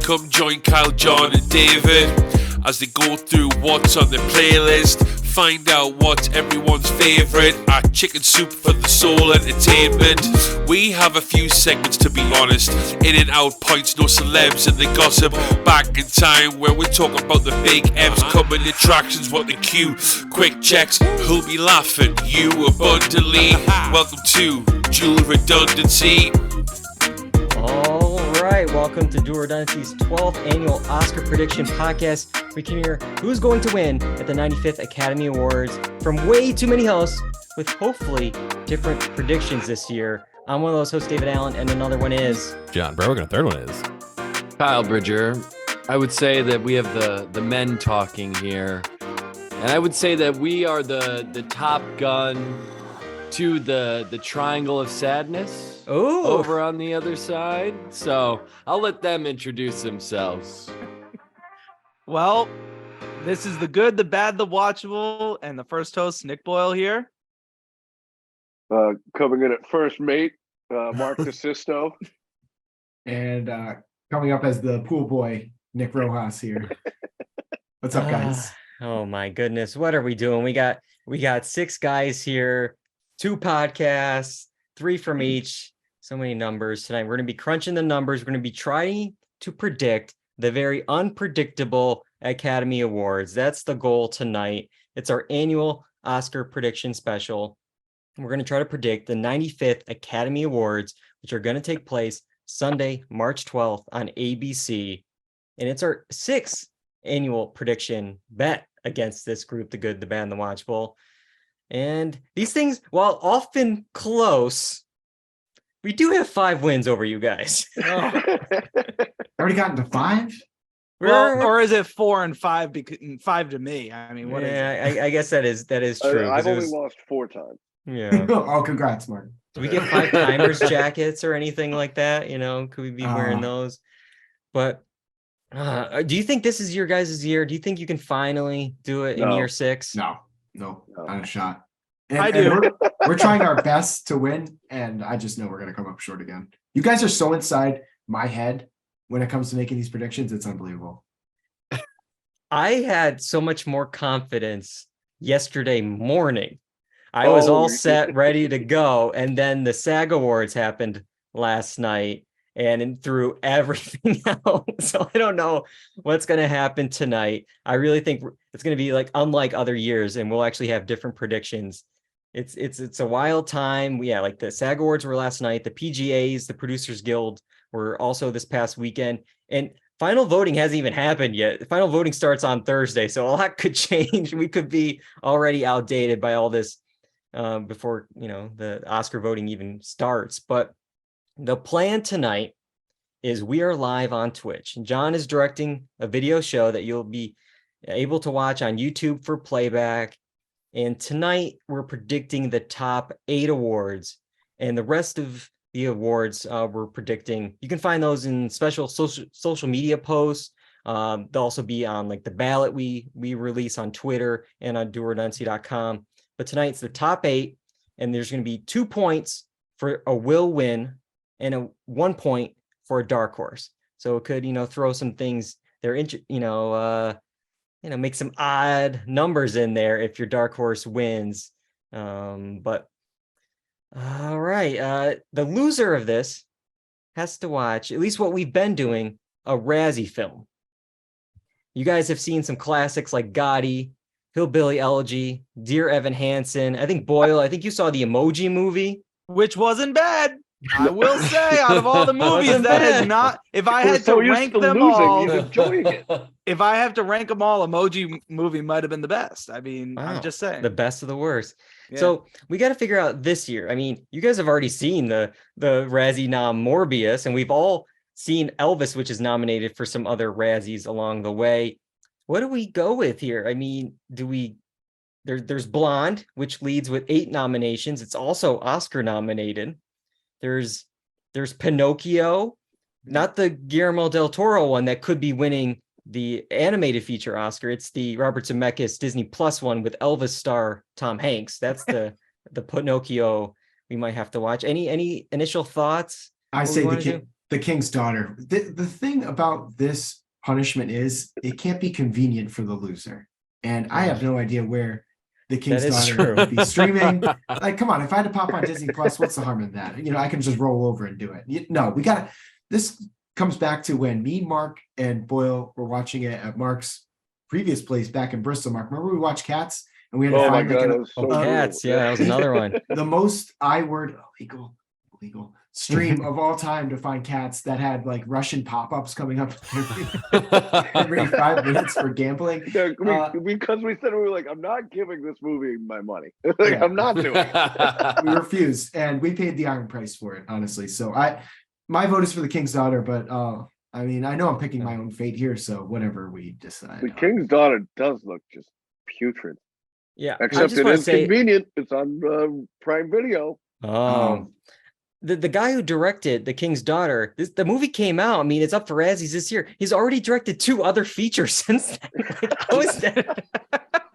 Come join Kyle, John and David as they go through what's on their playlist. Find out what's everyone's favourite at Chicken Soup for the Soul Entertainment. We have a few segments, to be honest. In and out points, no celebs and the gossip. Back in time where we talk about the big M's, coming attractions, what the cue. Quick checks, who'll be laughing? You abundantly. Welcome to Dual Redundancy. All right, welcome to Dual Redundancy's 12th annual Oscar prediction podcast. We can hear who's going to win at the 95th Academy Awards from way too many hosts with hopefully different predictions this year. I'm one of those hosts, David Allen, and another one is John Berwick, and a third one is Kyle Bridger. I would say that we have the men talking here, and I would say that we are the Top Gun to the Triangle of Sadness. Ooh. Over on the other side. So I'll let them introduce themselves. Well, this is the good, the bad, the watchable, and the first host, Nick Boyle here. Coming in at first mate, Marc DeSisto. And coming up as the pool boy, Nick Rojas here. What's up, guys? Oh my goodness, what are we doing? We got 6 guys here, 2 podcasts, 3 from each. So many numbers tonight. We're going to be crunching the numbers. We're going to be trying to predict the very unpredictable Academy Awards. That's the goal tonight. It's our annual Oscar prediction special. We're going to try to predict the 95th Academy Awards, which are going to take place Sunday, March 12th on ABC. And it's our 6th annual prediction bet against this group, the good, the bad, and the watchable. And these things, while often close, we do have 5 wins over you guys. Already gotten to 5? Well, or is it 4 and 5? Because 5 to me. I mean, what is it? I guess that is true. I've only lost 4 times. Yeah. Oh, congrats, Marc. Do we get 5 timers jackets or anything like that? You know, could we be wearing those? But do you think this is your guys' year? Do you think you can finally do it in year 6? No, not a shot. I do. We're trying our best to win, and I just know we're going to come up short again. You guys are so inside my head when it comes to making these predictions. It's unbelievable. I had so much more confidence yesterday morning. I was all set, ready to go. And then the SAG Awards happened last night and threw everything out. So I don't know what's going to happen tonight. I really think it's going to be like unlike other years, and we'll actually have different predictions. It's a wild time. Yeah, like the SAG Awards were last night. The PGAs, the Producers Guild, were also this past weekend. And final voting hasn't even happened yet. Final voting starts on Thursday, so a lot could change. We could be already outdated by all this before the Oscar voting even starts. But the plan tonight is we are live on Twitch. John is directing a video show that you'll be able to watch on YouTube for playback. And tonight we're predicting the top 8 awards, and the rest of the awards we're predicting. You can find those in special social media posts. They'll also be on like the ballot we release on Twitter and on dualredundancy.com. But tonight's the top 8, and there's going to be 2 points for a will win and 1 point for a dark horse. So it could, throw some things there, make some odd numbers in there if your dark horse wins. But all right, the loser of this has to watch, at least what we've been doing, a Razzie film. You guys have seen some classics like Gotti, Hillbilly Elegy, Dear Evan Hansen. I think Boyle, I think you saw the Emoji Movie. Which wasn't bad. I will say, out of all the movies, that has not. If I had to rank them all, if I have to rank them all, Emoji Movie might have been the best. I mean, wow. I'm just saying, the best of the worst. Yeah. So we got to figure out this year. I mean, you guys have already seen the Razzie nom Morbius, and we've all seen Elvis, which is nominated for some other Razzies along the way. What do we go with here? I mean, there's Blonde, which leads with 8 nominations. It's also Oscar nominated. There's Pinocchio, not the Guillermo del Toro one that could be winning the animated feature Oscar. It's the Robert Zemeckis Disney Plus one with Elvis star Tom Hanks. That's the Pinocchio we might have to watch. Any initial thoughts? I say The King's Daughter. The thing about this punishment is it can't be convenient for the loser. And I have no idea where The King's That is Daughter true. would be streaming. Like, come on, if I had to pop on Disney Plus, what's the harm in that? I can just roll over and do it. No, we got to. This comes back to when me, Mark, and Boyle were watching it at Mark's previous place back in Bristol. Mark, remember we watched Cats? And we had to Oh my find god, that was so Cats, brutal. yeah, that was another one. the most I-word illegal stream of all time to find cats that had like Russian pop-ups coming up every 5 minutes for gambling. Yeah, because we said we were like, I'm not giving this movie my money. Like, Yeah. I'm not doing it. We refused, and we paid the iron price for it, honestly. So my vote is for The King's Daughter, but I mean, I know I'm picking my own fate here, so whatever we decide. The King's Daughter does look just putrid. Yeah, I Except just it wanna is say- convenient. It's on Prime Video. The guy who directed The King's Daughter, the movie came out. I mean, it's up for Razzies this year. He's already directed 2 other features since then. Like, how is that?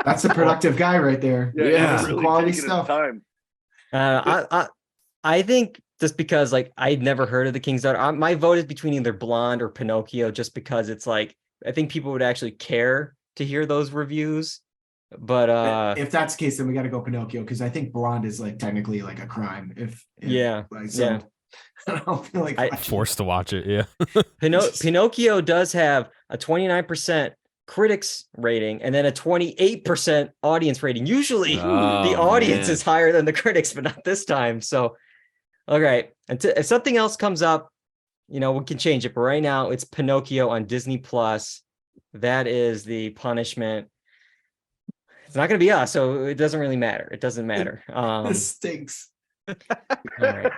That's a productive guy right there. Yeah. he's really Quality taking his stuff. time. I think just because like I'd never heard of The King's Daughter, my vote is between either Blonde or Pinocchio, just because it's like I think people would actually care to hear those reviews. But if that's the case, then we got to go Pinocchio, because I think Blonde is like technically like a crime. Yeah, so I don't feel like Forced to watch it. Yeah. Pinocchio does have a 29% critics rating and then a 28% audience rating. Usually the audience is higher than the critics, but not this time. So, all right. If something else comes up, we can change it. But right now it's Pinocchio on Disney Plus. That is the punishment. It's not going to be us, so it doesn't really matter. It doesn't matter. this stinks. All right.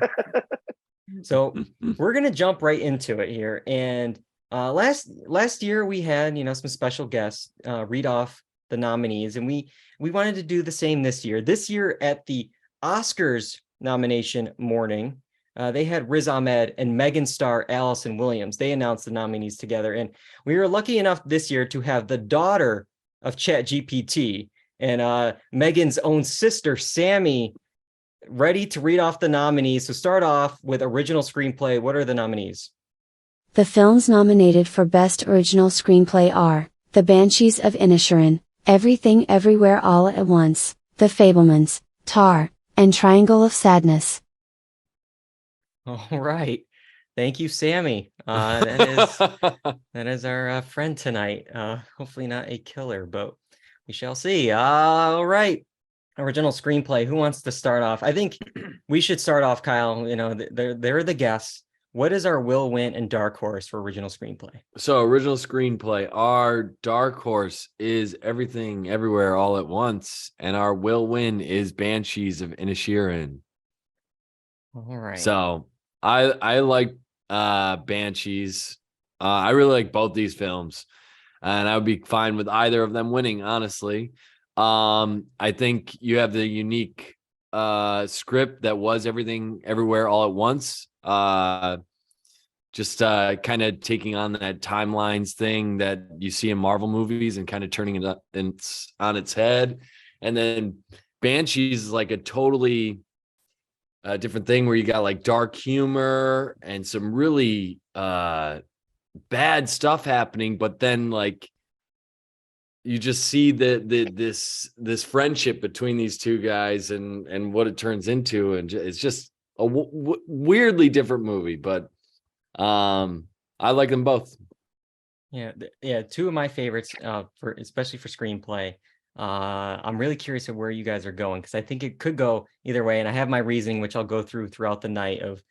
So we're going to jump right into it here. And last year we had, some special guests read off the nominees, and we wanted to do the same this year. This year at the Oscars nomination morning, they had Riz Ahmed and Megan star Allison Williams. They announced the nominees together. And we were lucky enough this year to have the daughter of ChatGPT and Megan's own sister, Sammy, ready to read off the nominees. So start off with original screenplay. What are the nominees? The films nominated for Best Original Screenplay are The Banshees of Inisherin, Everything Everywhere All at Once, The Fabelmans, Tar, and Triangle of Sadness. All right. Thank you, Sammy. That is our friend tonight. Hopefully not a killer, but we shall see. All right. Original screenplay. Who wants to start off? I think we should start off, Kyle. They're the guests. What is our will win and dark horse for original screenplay? So original screenplay, our dark horse is Everything Everywhere All at Once, and our will win is Banshees of Inisherin. All right. So I like Banshees. I really like both these films, and I would be fine with either of them winning, honestly. I think you have the unique script that was Everything Everywhere All at Once. Just kind of taking on that timelines thing that you see in Marvel movies and kind of turning it up on its head. And then Banshees is like a totally different thing where you got like dark humor and some really bad stuff happening, but then like you just see this friendship between these two guys and what it turns into, and it's just a weirdly different movie, but I like them both. Yeah, two of my favorites especially for screenplay. I'm really curious of where you guys are going, because I think it could go either way, and I have my reasoning, which I'll go through throughout the night, of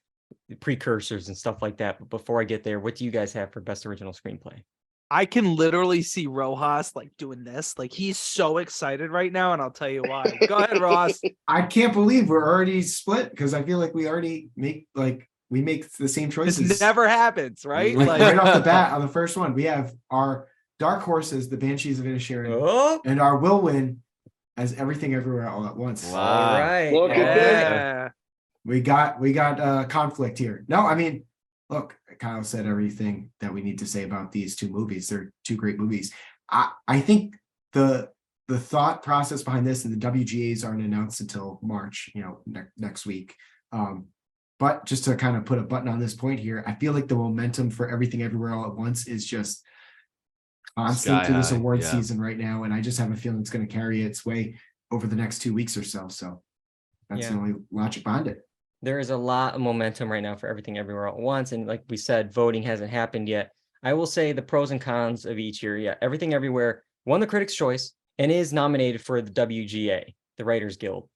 precursors and stuff like that. But before I get there, what do you guys have for best original screenplay? I can literally see Rojas like doing this. Like, he's so excited right now, and I'll tell you why. Go ahead, Ross. I can't believe we're already split, because I feel like we already make the same choices. This never happens, right? Like right off the bat on the first one, we have our dark horses, the Banshees of Inisherin, and our will win as Everything Everywhere All at Once. Wow. All right. Look at Yeah. We got conflict here. No, I mean, look, Kyle said everything that we need to say about these two movies. They're two great movies. I think the thought process behind this, and the WGAs aren't announced until March, next week. But just to kind of put a button on this point here, I feel like the momentum for Everything Everywhere All at Once is just constant Sky through this high, award yeah. season right now. And I just have a feeling it's going to carry its way over the next 2 weeks or so. So that's the only logic behind it. There is a lot of momentum right now for Everything Everywhere All at Once. And like we said, voting hasn't happened yet. I will say the pros and cons of each year. Yeah, Everything Everywhere won the Critics' Choice and is nominated for the WGA, the Writers Guild.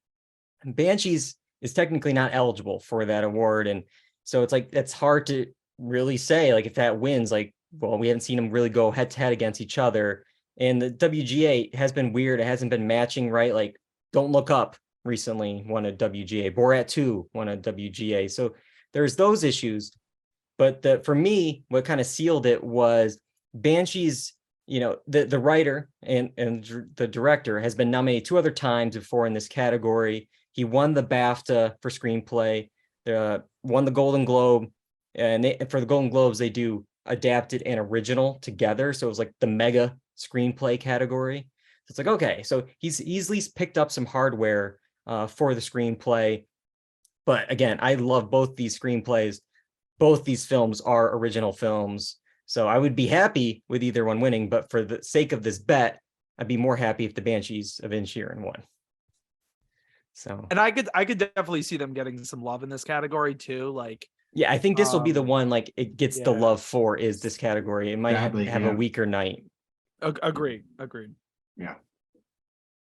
And Banshees is technically not eligible for that award. And so it's like, that's hard to really say, like, if that wins, like, well, we haven't seen them really go head to head against each other. And the WGA has been weird. It hasn't been matching, right? Like, Don't Look Up recently won a WGA. Borat 2 won a WGA. So there's those issues. But for me, what kind of sealed it was Banshees, you know, the writer and the director has been nominated 2 other times before in this category. He won the BAFTA for screenplay, won the Golden Globe, and for the Golden Globes, they do adapted and original together. So it was like the mega screenplay category. So it's like, okay, so he's at least picked up some hardware for the screenplay. But again, I love both these screenplays. Both these films are original films. So I would be happy with either one winning, but for the sake of this bet, I'd be more happy if the Banshees of Inisherin won. So, and I could definitely see them getting some love in this category too. Like, yeah, I think this will be the one, like, it gets the love for is this category. It might Badly, have a weaker night. Agreed. Yeah.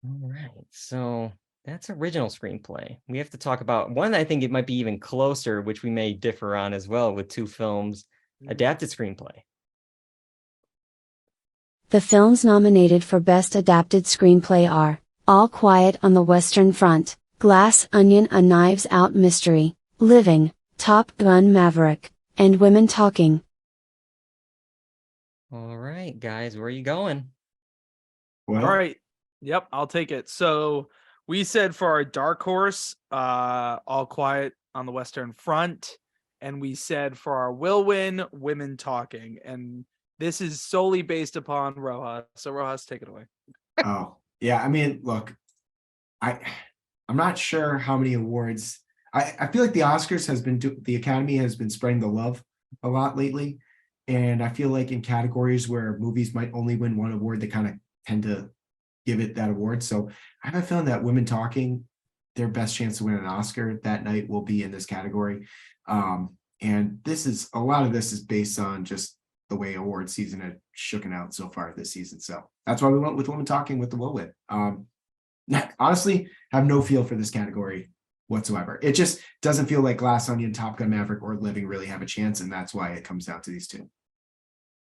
All right. So that's original screenplay. We have to talk about one. I think it might be even closer, which we may differ on as well with 2 films, adapted screenplay. The films nominated for Best Adapted Screenplay are All Quiet on the Western Front, Glass Onion: A Knives Out Mystery, Living, Top Gun: Maverick, and Women Talking. All right, guys, where are you going? Well, All right. Yep, I'll take it. So we said for our dark horse, All Quiet on the Western Front, and we said for our will win, Women Talking, and this is solely based upon Rojas. So Rojas, take it away. Oh, yeah. I mean, look, I'm not sure how many awards. I feel like the Oscars the Academy has been spreading the love a lot lately. And I feel like in categories where movies might only win one award, they kind of tend to give it that award. So I have a feeling that Women Talking, their best chance to win an Oscar that night will be in this category. And a lot of this is based on just the way award season had shooken out so far this season. So that's why we went with Women Talking with the will win. Honestly, have no feel for this category whatsoever. It just doesn't feel like Glass Onion, Top Gun: Maverick, or Living really have a chance, and that's why it comes down to these 2.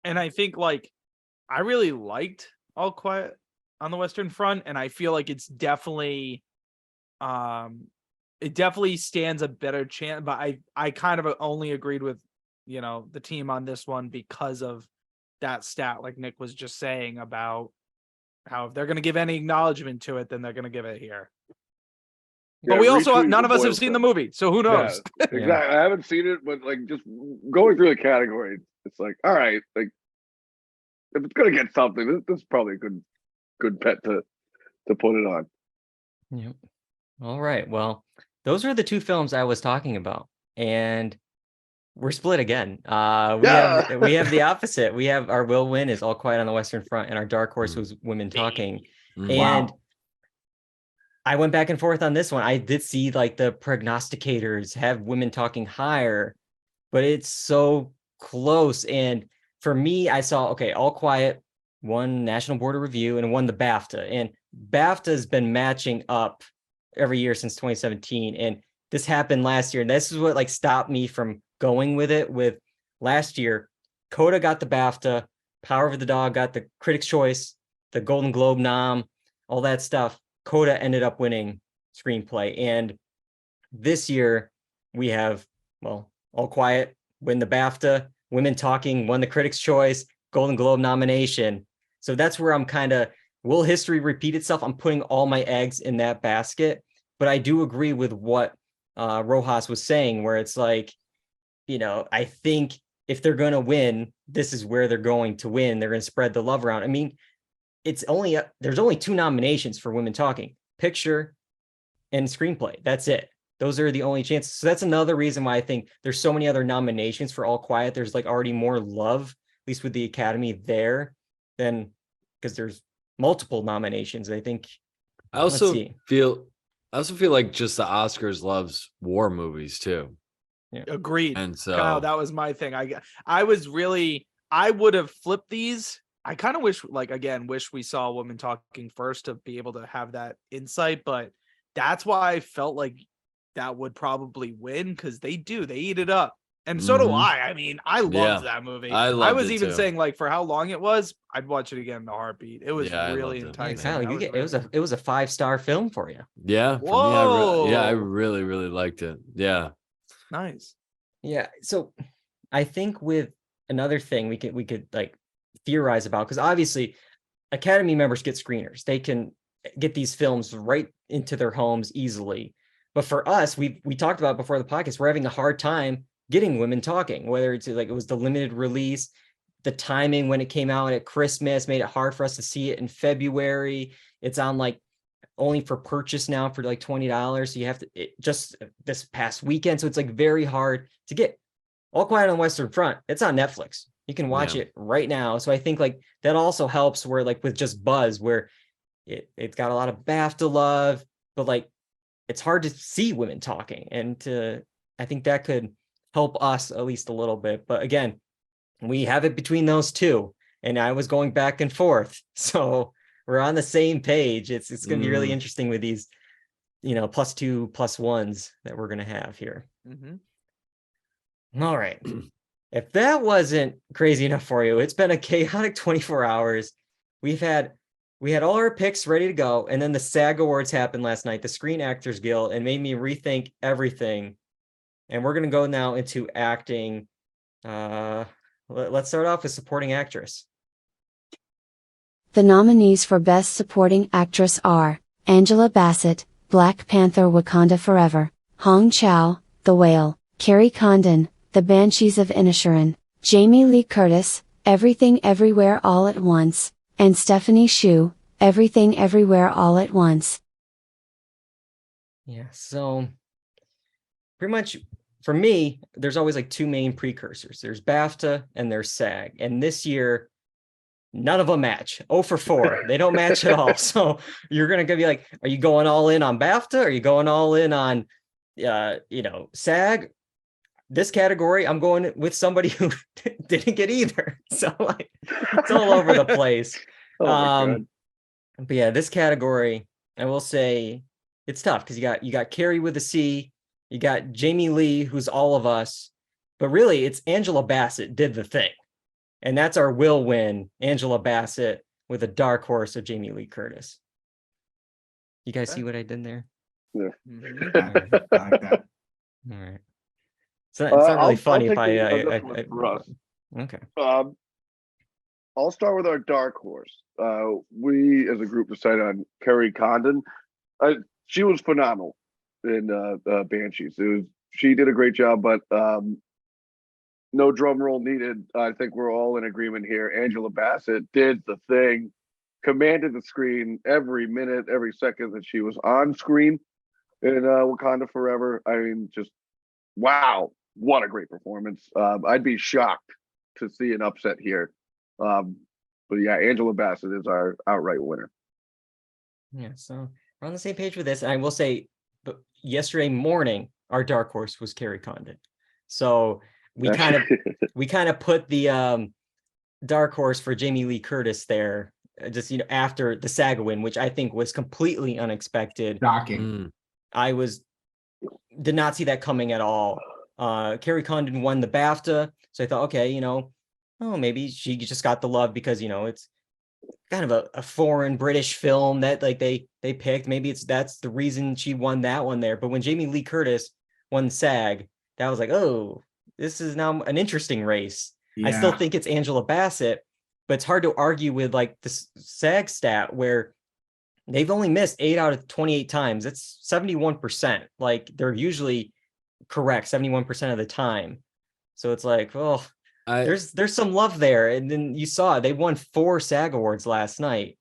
And I think, like, I really liked All Quiet on the Western Front, and I feel like it's definitely it definitely stands a better chance, but I kind of only agreed with, you know, the team on this one because of that stat, like Nick was just saying, about how if they're going to give any acknowledgement to it, then they're going to give it here. Yeah, but we also, retweet none of us Boyle have seen the stuff. movie, so who knows? Yeah, exactly. I haven't seen it, but like just going through the category, it's like, all right, like if it's gonna get something, this is probably a good bet to put it on. Yep. All right. Well, those are the 2 films I was talking about, and we're split again. We have the opposite. We have our will win is All Quiet on the Western Front, and our dark horse was Women Talking. And I went back and forth on this one. I did see, like, the prognosticators have Women Talking higher, but it's so close. And for me, I saw, okay, All Quiet won National Board of Review and won the BAFTA. And BAFTA has been matching up every year since 2017. And this happened last year. And this is what, like, stopped me from going with it. With last year, Coda got the BAFTA, Power of the Dog got the Critics' Choice, the Golden Globe nom, all that stuff. Coda ended up winning screenplay. And this year we have, well, All Quiet win the BAFTA, Women Talking won the Critics' Choice, Golden Globe nomination. So that's where I'm kind of, will history repeat itself? I'm putting all my eggs in that basket. But I do agree with what Rojas was saying, where it's like, you know, I think if they're going to win, this is where they're going to win. They're going to spread the love around. I mean, there's only 2 nominations for Women Talking: picture and screenplay. That's it. those are the only chances. So that's another reason why I think there's so many other nominations for All Quiet. There's like already more love, at least with the Academy there, than because there's multiple nominations. I think. I also feel like just the Oscars loves war movies too. Yeah. Agreed. And so Kyle, that was my thing. I would have flipped these. I kind of wish we saw Women Talking first to be able to have that insight, but that's why I felt like that would probably win, because they eat it up. And so do I. I mean, I loved that movie. I was even saying, like, for how long it was, I'd watch it again in a heartbeat. It was really enticing. Kyle, it was a 5-star film for you. Yeah. Whoa. For me, I really, really liked it. Yeah. Nice. Yeah. So I think with another thing we could like theorize about, because obviously Academy members get screeners. They can get these films right into their homes easily. But for us, we talked about before the podcast, we're having a hard time getting Women Talking, whether it's like it was the limited release, the timing when it came out at Christmas made it hard for us to see it in February. It's on like only for purchase now for like $20. So you have to just this past weekend. So it's like very hard to get. All Quiet on the Western Front, it's on Netflix. You can watch it right now. So I think like that also helps where like with just Buzz, where it's got a lot of BAFTA love, but like it's hard to see Women Talking. And I think that could help us at least a little bit. But again, we have it between those two. And I was going back and forth. So we're on the same page. It's going to be really interesting with these, +2, +1s that we're going to have here. All right. If that wasn't crazy enough for you, it's been a chaotic 24 hours. We had all our picks ready to go. And then the SAG Awards happened last night, the Screen Actors Guild, and made me rethink everything. And we're going to go now into acting. Let's start off with supporting actress. The nominees for Best Supporting Actress are Angela Bassett, Black Panther Wakanda Forever, Hong Chow, The Whale, Carrie Condon, The Banshees of Inisherin, Jamie Lee Curtis, Everything Everywhere All at Once, and Stephanie Hsu, Everything Everywhere All at Once. Yeah, so pretty much for me, there's always like two main precursors. There's BAFTA and there's SAG. And this year, none of them match. 0 for 4. They don't match at all. So you're going to be like, are you going all in on BAFTA? Are you going all in on, SAG? This category, I'm going with somebody who didn't get either. So like, it's all over the place. But yeah, this category, I will say it's tough because you got Carrie with a C, you got Jamie Lee, who's all of us, but really it's Angela Bassett did the thing. And that's our will win, Angela Bassett with a dark horse of Jamie Lee Curtis. You guys see what I did there? Yeah. I like that. All right. So it's not really funny if okay. I'll start with our dark horse. We as a group decided on Carrie Condon. She was phenomenal in Banshees. She did a great job, but no drum roll needed. I think we're all in agreement here. Angela Bassett did the thing, commanded the screen every minute, every second that she was on screen in Wakanda Forever. I mean, just wow. What a great performance. I'd be shocked to see an upset here. But yeah, Angela Bassett is our outright winner. Yeah, so we're on the same page with this. And I will say, but yesterday morning, our dark horse was Carrie Condon. So we kind of put the dark horse for Jamie Lee Curtis there, just after the SAG win, which I think was completely unexpected. Shocking. I did not see that coming at all. Carrie Condon won the BAFTA, so I thought, okay, maybe she just got the love because it's kind of a foreign British film that like they picked. Maybe that's the reason she won that one there. But when Jamie Lee Curtis won SAG, that was like, oh, this is now an interesting race. Yeah. I still think it's Angela Bassett, but it's hard to argue with like this SAG stat where they've only missed 8 out of 28 times. It's 71%. Like they're usually correct 71% of the time. So it's like, well, there's some love there. And then you saw they won 4 SAG awards last night.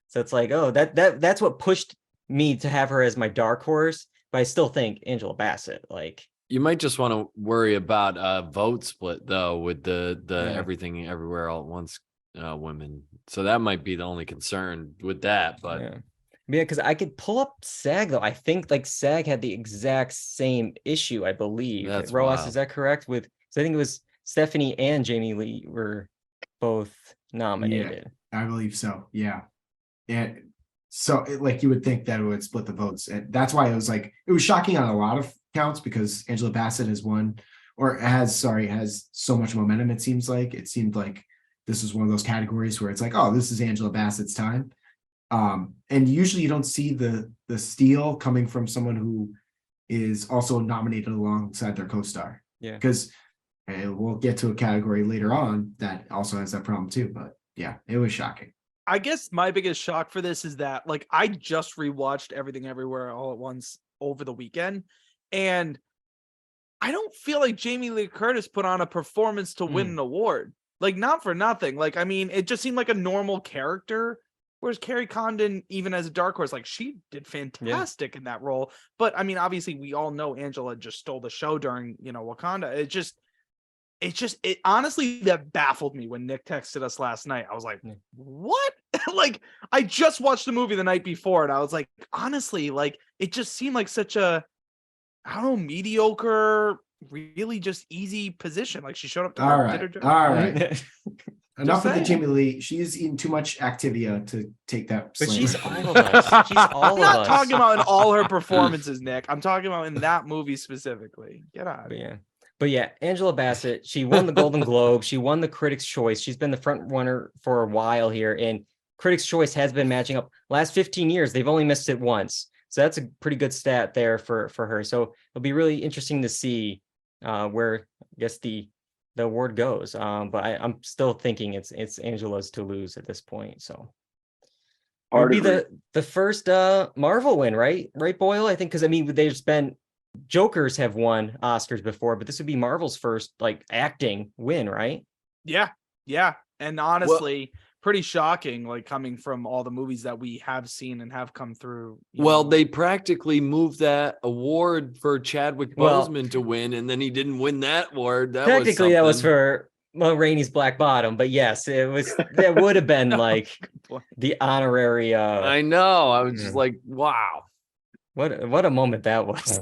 So it's like, oh, that's what pushed me to have her as my dark horse. but I still think Angela Bassett. Like, you might just want to worry about a vote split though with the Everything Everywhere All at Once women. So that might be the only concern with that. But yeah, because I could pull up SAG though. I think like SAG had the exact same issue. I believe. That's Rojas, wild. is that correct? So I think it was Stephanie and Jamie Lee were both nominated. I believe so. Yeah. And so like you would think that it would split the votes. And that's why it was shocking on a lot of counts because Angela Bassett has so much momentum. It seemed like this was one of those categories where it's like, oh, this is Angela Bassett's time. And usually you don't see the steal coming from someone who is also nominated alongside their co-star. Yeah. Because we'll get to a category later on that also has that problem too. But yeah, it was shocking. I guess my biggest shock for this is that like I just rewatched Everything Everywhere All at Once over the weekend, and I don't feel like Jamie Lee Curtis put on a performance to win an award. Like, not for nothing. Like, I mean, it just seemed like a normal character. Whereas Carrie Condon, even as a dark horse, like she did fantastic in that role. But I mean, obviously, we all know Angela just stole the show during, Wakanda. It honestly, that baffled me when Nick texted us last night. I was like, what? Like, I just watched the movie the night before, and I was like, honestly, like, it just seemed like such a, I don't know, mediocre, really just easy position. Like, she showed up to all work, right. Enough with the Jamie Lee. She's eating too much Activia to take that. But she's all of us. She's all I'm of us. not talking about in all her performances, Nick. I'm talking about in that movie specifically. Get out. But yeah, Angela Bassett, she won the Golden Globe. She won the Critics' Choice. She's been the front runner for a while here. And Critics' Choice has been matching up. Last 15 years, they've only missed it once. So that's a pretty good stat there for her. So it'll be really interesting to see where, I guess, the award goes. But I'm still thinking it's Angela's to lose at this point. So it would be the first Marvel win, right? Right, Boyle? I think because, I mean, there's been Jokers have won Oscars before, but this would be Marvel's first like acting win, right? Yeah. And honestly, pretty shocking, like coming from all the movies that we have seen and have come through. They practically moved that award for Chadwick Boseman to win, and then he didn't win that award. That was for Rainey's Black Bottom, but yes, it was. That would have been like the honorary. I know. I was just like, wow, what a moment that was.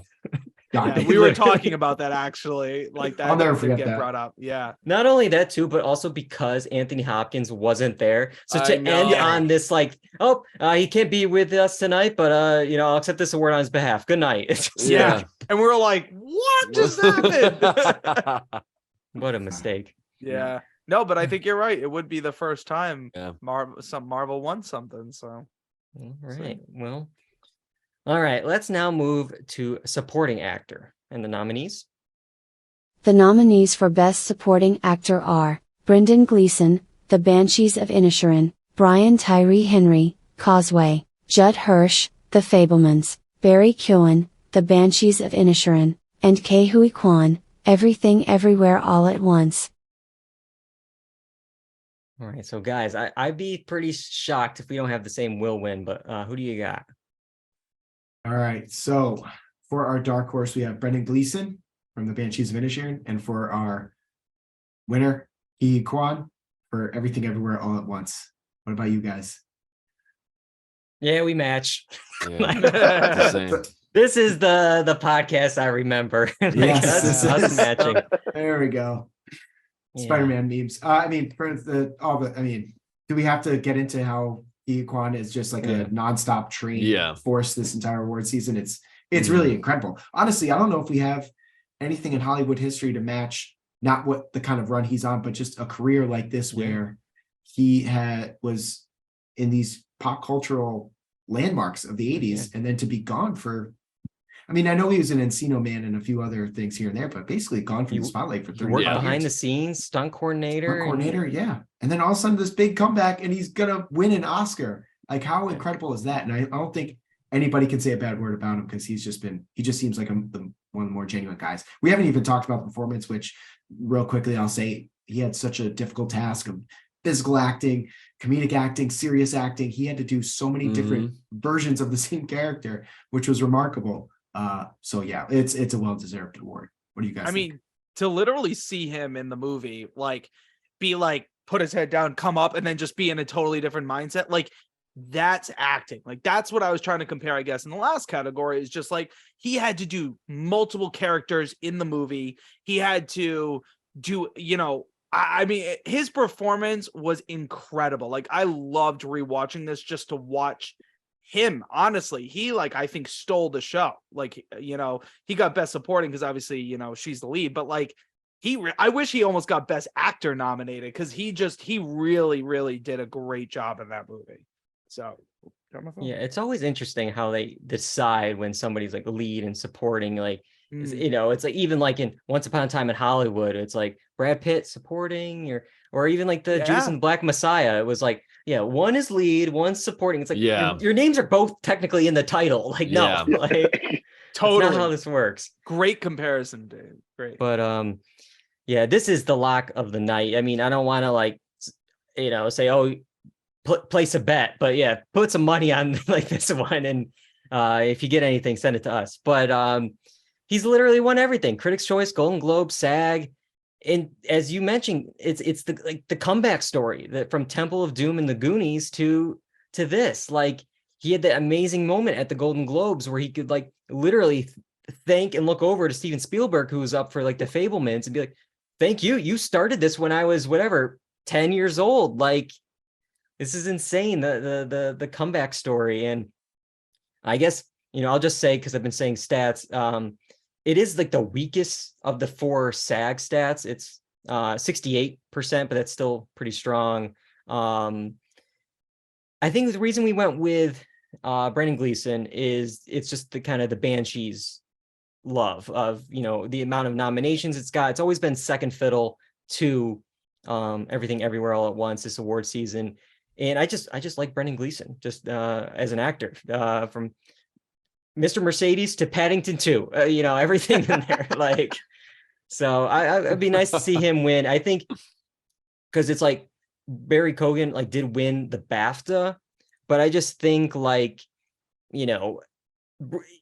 Yeah, we were talking about that actually. Like that, I'll never forget that. Brought up. Yeah. Not only that too, but also because Anthony Hopkins wasn't there. So to end on this, like, he can't be with us tonight, but I'll accept this award on his behalf. Good night. Yeah. And we were like, what just happened? What a mistake. Yeah. No, but I think you're right. It would be the first time Marvel won something. So. All right. Well. All right, let's now move to supporting actor and the nominees. The nominees for Best Supporting Actor are Brendan Gleeson, The Banshees of Inisherin, Brian Tyree Henry, Causeway, Judd Hirsch, The Fabelmans, Barry Keoghan, The Banshees of Inisherin, and Ke Huy Quan, Everything Everywhere All at Once. All right, so guys, I'd be pretty shocked if we don't have the same Will win, but who do you got? All right, so for our dark horse, we have Brendan Gleeson from The Banshees of Inisherin, and for our winner, Ke Huy Quan for Everything Everywhere All at Once. What about you guys? Yeah, we match. Yeah, this is the podcast I remember. Yes, us matching. There we go. Yeah. Spider-Man memes. Do we have to get into how Ke Huy Quan is just like a nonstop train force this entire award season? It's really incredible. Honestly, I don't know if we have anything in Hollywood history to match not what the kind of run he's on, but just a career like this where he was in these pop cultural landmarks of the 80s and then to be gone for, I mean, I know he was an Encino Man and a few other things here and there, but basically gone from the spotlight for 30 years. Behind the scenes, stunt coordinator. And then all of a sudden this big comeback and he's going to win an Oscar. Like, how incredible is that? And I don't think anybody can say a bad word about him because he just seems like one of the more genuine guys. We haven't even talked about performance, which real quickly, I'll say he had such a difficult task of physical acting, comedic acting, serious acting. He had to do so many different versions of the same character, which was remarkable. So yeah, it's a well-deserved award. What do you guys think? mean, to literally see him in the movie, like, be like, put his head down, come up, and then just be in a totally different mindset, like, that's acting. Like, that's what I was trying to compare, I guess, in the last category, is just like, he had to do multiple characters in the movie. He had to do, I mean, his performance was incredible. Like, I loved rewatching this just to watch him. Honestly, he, like, I think stole the show. Like, he got best supporting because obviously, she's the lead, but like, I wish he almost got best actor nominated, because he really, really did a great job in that movie. So yeah, it's always interesting how they decide when somebody's like lead and supporting, like, it's like, even like in Once Upon a Time in Hollywood, it's like Brad Pitt supporting, or even like the Judas and the Black Messiah. It was like, yeah, one is lead, one's supporting. It's like, your names are both technically in the title. Like, no, like, totally that's not how this works. Great comparison, Dave. Great. But yeah, this is the lock of the night. I mean, I don't want to like, say, oh, place a bet, but yeah, put some money on like this one, and if you get anything, send it to us. But he's literally won everything: Critics' Choice, Golden Globe, SAG, and as you mentioned, it's the comeback story that from Temple of Doom and the Goonies to this. Like, he had that amazing moment at the Golden Globes where he could like literally thank and look over to Steven Spielberg, who was up for like The Fabelmans, and be like, "Thank you, you started this when I was whatever 10 years old." Like, this is insane, the comeback story. And I guess, I'll just say, because I've been saying stats, it is like the weakest of the 4 SAG stats. It's 68%, but that's still pretty strong. I think the reason we went with Brendan Gleeson is it's just the kind of the Banshees love of, the amount of nominations it's got. It's always been second fiddle to Everything Everywhere All at Once this award season. And I just like Brendan Gleeson just as an actor, from Mr. Mercedes to Paddington 2, everything in there. Like, so it'd be nice to see him win. I think because it's like Barry Keoghan like did win the BAFTA, but I just think like,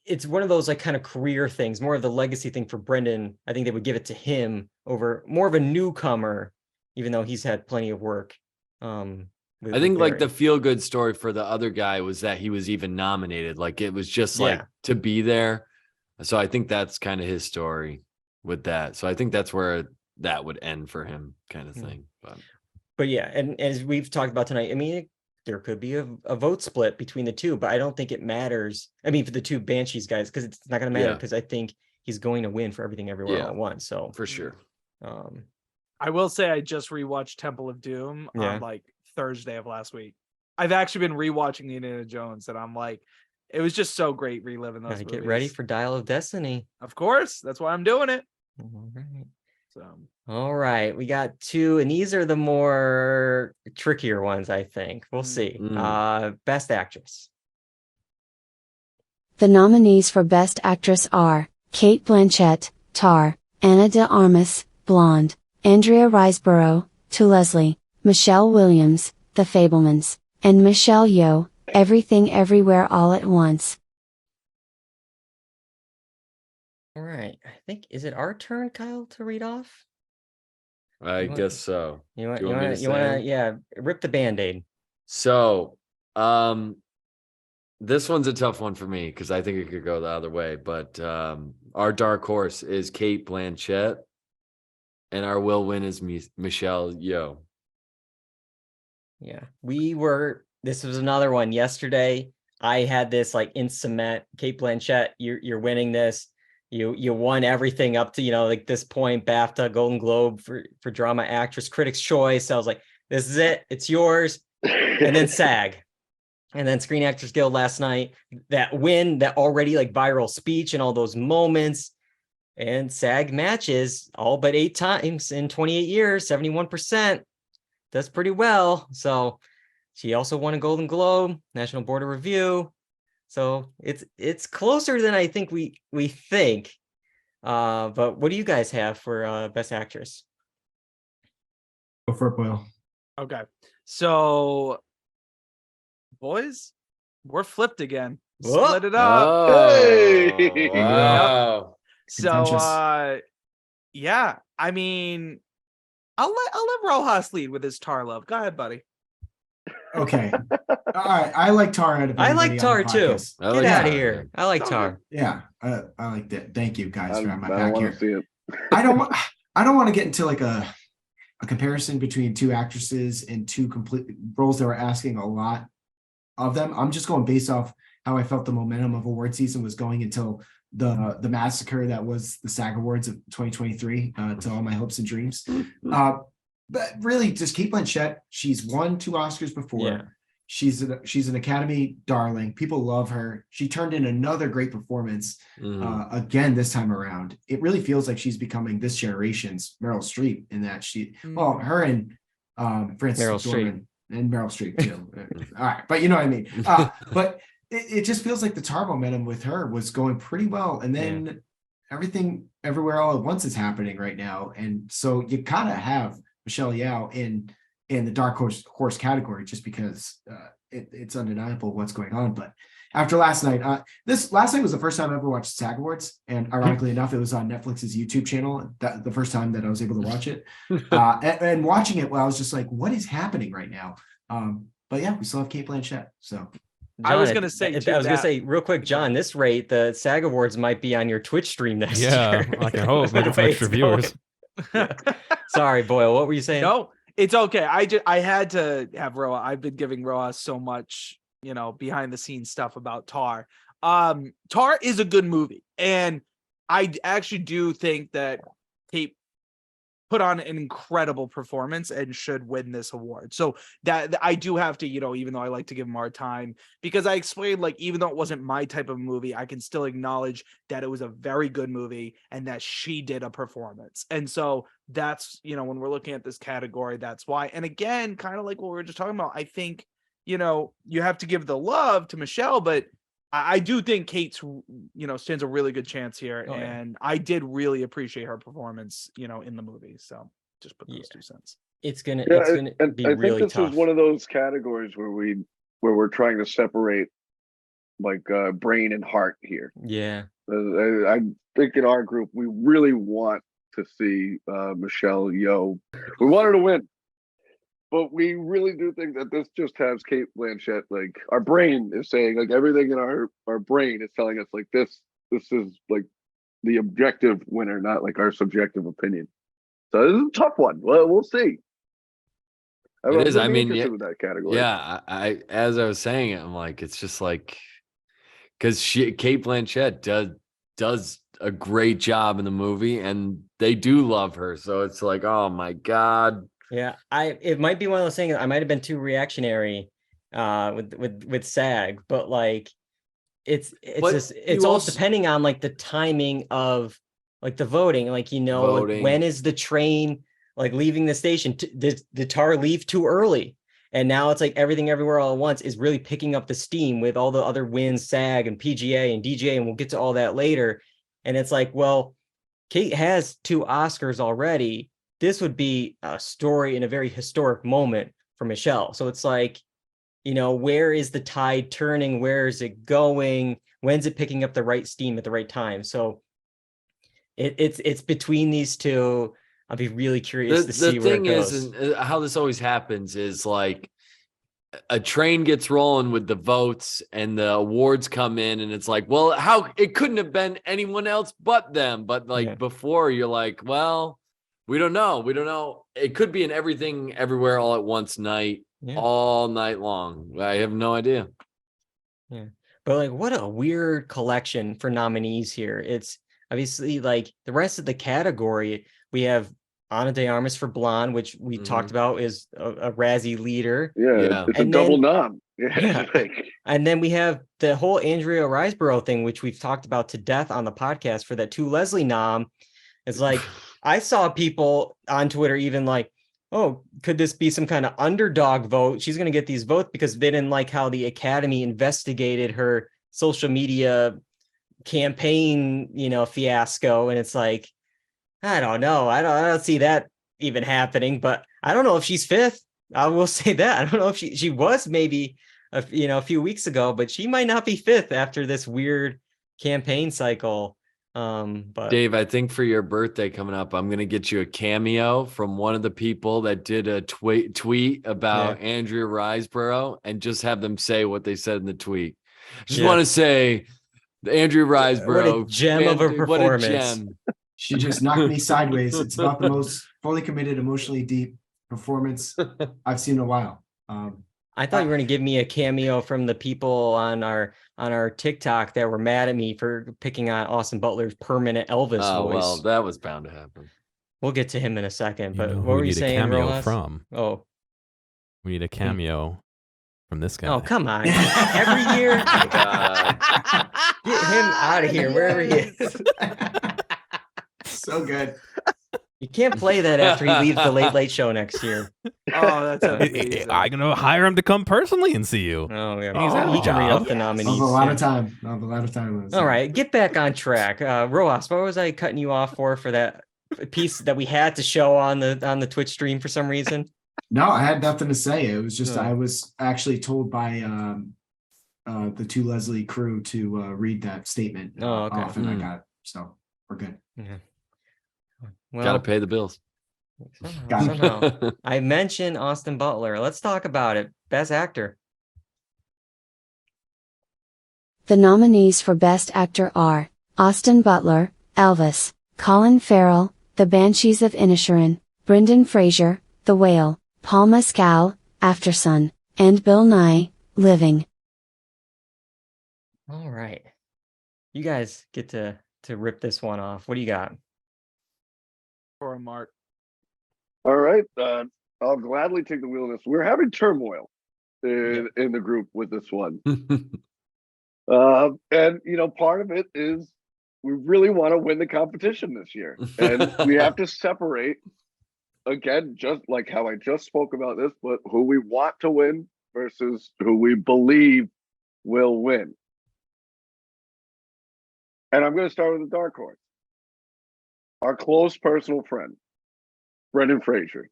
it's one of those like kind of career things, more of the legacy thing for Brendan. I think they would give it to him over more of a newcomer, even though he's had plenty of work. I think like the feel good story for the other guy was that he was even nominated. Like, it was just like to be there. So I think that's kind of his story with that. So I think that's where that would end for him, kind of thing. But yeah. And as we've talked about tonight, I mean, there could be a vote split between the two, but I don't think it matters. I mean, for the two Banshees guys, because it's not going to matter, because I think he's going to win for Everything Everywhere All at Once. So for sure. I will say I just rewatched Temple of Doom on like Thursday of last week. I've actually been rewatching Indiana Jones, and I'm like, it was just so great reliving those movies. Get ready for Dial of Destiny. Of course, that's why I'm doing it. All right. So, all right, we got 2, and these are the more trickier ones, I think. We'll see. Best Actress. The nominees for Best Actress are Cate Blanchett, Tar; Ana de Armas, Blonde; Andrea Riseborough, To Leslie; Michelle Williams, The Fabelmans; and Michelle Yeoh, Everything Everywhere All at Once. All right, I think, is it our turn, Kyle, to read off? I guess so. You want to rip the Band-Aid. So, this one's a tough one for me because I think it could go the other way. But our dark horse is Cate Blanchett, and our will win is Michelle Yeoh. Yeah, this was another one yesterday. I had this like in cement. Cate Blanchett, you're winning this. You won everything up to, like this point, BAFTA, Golden Globe for drama actress, Critics' Choice. I was like, this is it. It's yours. And then SAG. And then Screen Actors Guild last night. That win, that already like viral speech and all those moments. And SAG matches all but 8 times in 28 years, 71%. Does pretty well. So she also won a Golden Globe, National Board of Review. So it's closer than I think we think. But what do you guys have for Best Actress? Go for it, Boyle. Okay. So, boys, we're flipped again. Split it up. Oh, Hey! wow. So yeah, I mean, I'll let Rojas lead with his Tar love. Go ahead, buddy. Okay. All right. I like Tar out of I anybody like on Tar the too. podcast. I Get like out Tar, of here. I like Tar. Yeah, I like that. Thank you guys for having my I don't back want here. to see it. I don't want to get into like a comparison between two actresses and two complete roles that were asking a lot of them. I'm just going based off how I felt the momentum of award season was going until the massacre that was the SAG Awards of 2023 to all my hopes and dreams. But really, just Cate Blanchett. She's won 2 Oscars before. Yeah. She's an Academy darling. People love her. She turned in another great performance again this time around. It really feels like she's becoming this generation's Meryl Streep in that her and Frances Meryl McDormand and Meryl Streep too. All right, but you know what I mean. But it just feels like the Tar momentum with her was going pretty well, and then everything everywhere all at once is happening right now, and so you kind of have Michelle Yeoh in the dark horse category just because it's undeniable what's going on. But after last night, last night was the first time I ever watched SAG Awards, and ironically enough, it was on Netflix's YouTube channel. The first time that I was able to watch it, and watching it, well, I was just like, "What is happening right now?" But yeah, we still have Cate Blanchett. So John, I was gonna say real quick, John. This rate, the SAG Awards might be on your Twitch stream next year. I can hope. Looking for extra viewers. Sorry, Boyle. What were you saying? No, it's okay. I had to have Roa. I've been giving Roa so much, behind the scenes stuff about Tar. Tar is a good movie, and I actually do think that Kate put on an incredible performance and should win this award. So that I do have to, even though I like to give him our time, because I explained, like, even though it wasn't my type of movie, I can still acknowledge that it was a very good movie and that she did a performance. And so that's, when we're looking at this category, that's why. And again, kind of like what we were just talking about, I think, you have to give the love to Michelle, but I do think Kate's, stands a really good chance here. Oh, yeah. And I did really appreciate her performance, in the movie. So just put those 2 cents. It's gonna Yeah, be I really think this tough. is one of those categories where we're trying to separate like brain and heart here. Yeah. I think in our group we really want to see Michelle Yeoh. We want her to win. But we really do think that this just has Cate Blanchett, like our brain is saying, like everything in our brain is telling us like this is like the objective winner, not like our subjective opinion. So this is a tough one. Well, we'll see. It is. I mean, with that category. Yeah, I as I was saying it, I'm like, it's just like, because Cate Blanchett does a great job in the movie, and they do love her. So it's like, oh my God. Yeah, it might be one of those things. I might have been too reactionary with SAG, but like it's all depending on like the timing of like the voting. Like, like, when is the train like leaving the station? Did the Tar leave too early? And now it's like Everything Everywhere All at Once is really picking up the steam with all the other wins, SAG and PGA and DJ, and we'll get to all that later. And it's like, well, Kate has 2 Oscars already. This would be a story in a very historic moment for Michelle. So it's like, where is the tide turning? Where is it going? When's it picking up the right steam at the right time? So it's between these 2. I'll be really curious to see where it goes. The thing is, how this always happens is like a train gets rolling with the votes and the awards come in, and it's like, well, how it couldn't have been anyone else but them. But like before, you're like, well, we don't know. It could be an Everything Everywhere All at Once night, all night long. I have no idea. Yeah. But like, what a weird collection for nominees here. It's obviously like the rest of the category. We have Ana de Armas for Blonde, which we talked about is a Razzie leader. Yeah. It's a double nom. Yeah. And then we have the whole Andrea Riseborough thing, which we've talked about to death on the podcast for that 2 Leslie nom. It's like, I saw people on Twitter even like, oh, could this be some kind of underdog vote? She's going to get these votes because they didn't like how the Academy investigated her social media campaign, fiasco. And it's like, I don't know. I don't see that even happening, but I don't know if she's 5th. I will say that. I don't know if she was maybe a few weeks ago, but she might not be fifth after this weird campaign cycle. But Dave, I think for your birthday coming up, I'm gonna get you a cameo from one of the people that did a tweet about Andrea Riseborough, and just have them say what they said in the tweet. Just want to say, Andrea Riseborough, what a gem of a performance. What a gem. She just knocked me sideways. It's about the most fully committed, emotionally deep performance I've seen in a while. I thought you were going to give me a cameo from the people on our TikTok that were mad at me for picking on Austin Butler's permanent Elvis voice. Well, that was bound to happen. We'll get to him in a second. You But know what who were we you need a saying, cameo Rojas? from? Oh, We need a cameo from this guy. oh, come on! Every year, get him out of here wherever he is. So good. You can't play that after he leaves the Late Late Show next year. Oh, that's amazing. I'm gonna hire him to come personally and see you. Oh yeah, He's at he a can read job. off the nominees. I'll have a lot yeah. of time. I'll have a lot of time. All right, get back on track. Rojas, what was I cutting you off for that piece that we had to show on the Twitch stream for some reason? No, I had nothing to say. It was just Oh. I was actually told by the two Leslie crew to read that statement Okay. off, and I got it. So we're good. Yeah. Well, Gotta pay the bills. Got it. somehow. I mentioned Austin Butler. Let's talk about it. Best actor. The nominees for Best Actor are Austin Butler, Elvis, Colin Farrell, The Banshees of Inisherin, Brendan Fraser, The Whale, Paul Mescal, Aftersun, and Bill Nye, Living. All right. You guys get to rip this one off. What do you got? For Marc. All right. I'll gladly take the wheel of this. We're having turmoil in the group with this one. And, part of it is we really want to win the competition this year. And we have to separate, again, just like how I just spoke about this, but who we want to win versus who we believe will win. And I'm going to start with the dark horse. Our close personal friend, Brendan Fraser,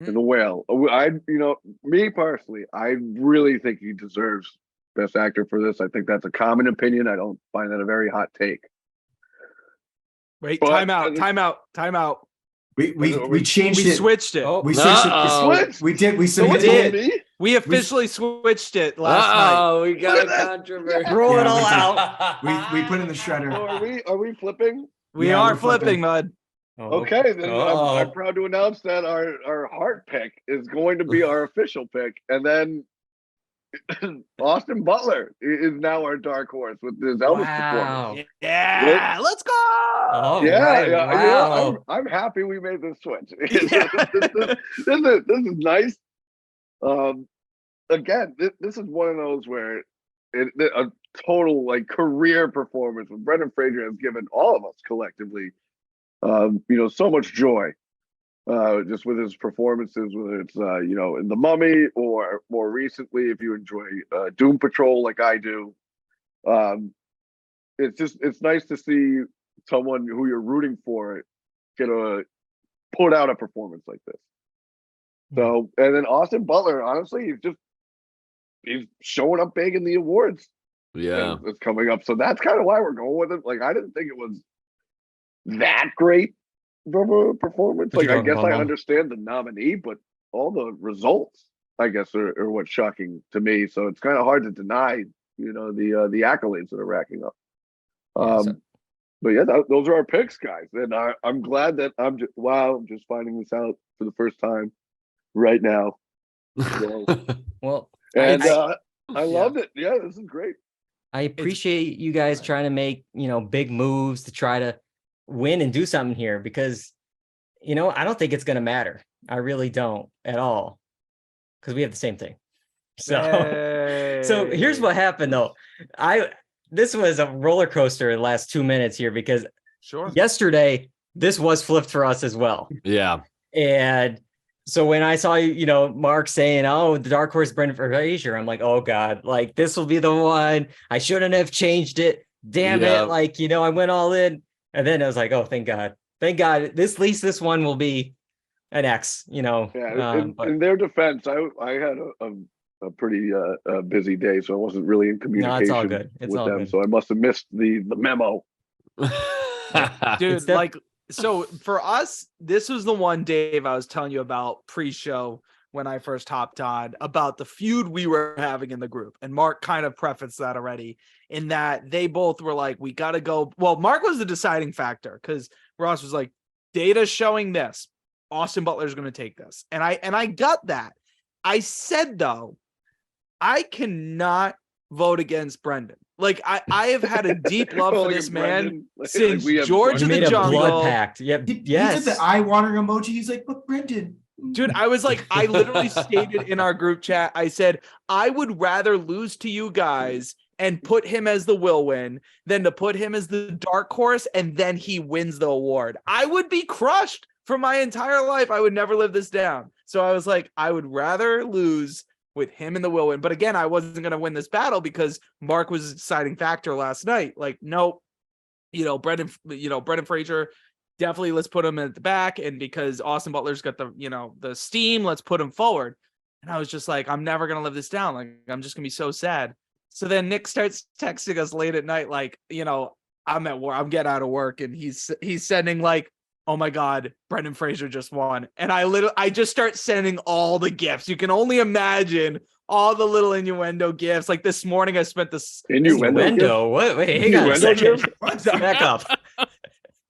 in The Whale. Me personally, I really think he deserves Best Actor for this. I think that's a common opinion. I don't find that a very hot take. Wait, But- time out. We changed We it. switched it. We switched it. We did. We Someone submitted told it. me? We officially switched it last night. Oh, we got a Look at that. controversy. Throw it Yeah, all we did. out. We put in the shredder. So are we flipping? We Yeah, are we're flipping. flipping, bud. Okay, then Oh. I'm proud to announce that our heart pick is going to be our official pick, and then Austin Butler is now our dark horse with his Elvis performance. Wow. Yeah, let's go. Oh, Yeah, right. yeah, Wow. I'm happy we made this switch. this is nice. Again, this is one of those where a total career performance with Brendan Fraser has given all of us collectively, so much joy, just with his performances, whether it's in The Mummy or more recently, if you enjoy Doom Patrol like I do. It's nice to see someone who you're rooting for put out a performance like this. So, and then Austin Butler, honestly, he's showing up big in the awards. Yeah. It's coming up. So that's kind of why we're going with it. I didn't think it was that great of a performance. What you I talking guess about, I Mom? understand the nominee, but all the results, I guess, are what's shocking to me. So it's kind of hard to deny, the accolades that are racking up. But yeah, those are our picks, guys. And I'm glad that I'm just finding this out for the first time right now. So, Well, and I- I loved it. Yeah, this is great. I appreciate you guys trying to make, big moves to try to win and do something here because, I don't think it's going to matter. I really don't at all because we have the same thing. So here's what happened though. This was a roller coaster the last 2 minutes here because yesterday this was flipped for us as well. Yeah. And so when I saw, Marc saying, oh, the dark horse Brendan Fraser, I'm like, oh God, this will be the one. I shouldn't have changed it. Damn it. I went all in. And then I was like, oh, thank God. Thank God. At least this one will be an X, Yeah. In their defense, I had a pretty busy day, so I wasn't really in communication it's all good. It's with all them. good. So I must have missed the memo. Dude, like, so for us, this was the one, Dave, I was telling you about pre-show when I first hopped on, about the feud we were having in the group. And Marc kind of prefaced that already, in that they both were like, we got to go. Well, Marc was the deciding factor, because Ross was like, data showing this, Austin Butler's going to take this. And I got that. I said, though, I cannot vote against Brendan. Like, I have had a deep love for this man since George You of made the a Jungle. blood pact. Yep. He Yes. did the eye watering emoji. He's like, but Brendan. Dude, I was like, I literally stated in our group chat, I said, I would rather lose to you guys and put him as the will win than to put him as the dark horse and then he wins the award. I would be crushed for my entire life. I would never live this down. So I was like, I would rather lose with him in the will win. But again, I wasn't going to win this battle because Marc was a deciding factor last night. Like, nope, Brendan Fraser, definitely let's put him at the back. And because Austin Butler's got the steam, let's put him forward. And I was just like, I'm never going to live this down. Like, I'm just going to be so sad. So then Nick starts texting us late at night, like, I'm at work, I'm getting out of work. And he's sending like, oh my God, Brendan Fraser just won. And I just start sending all the gifts. You can only imagine all the little innuendo gifts. Like this morning, I spent this innuendo. What? Wait, hang on a second. Back up.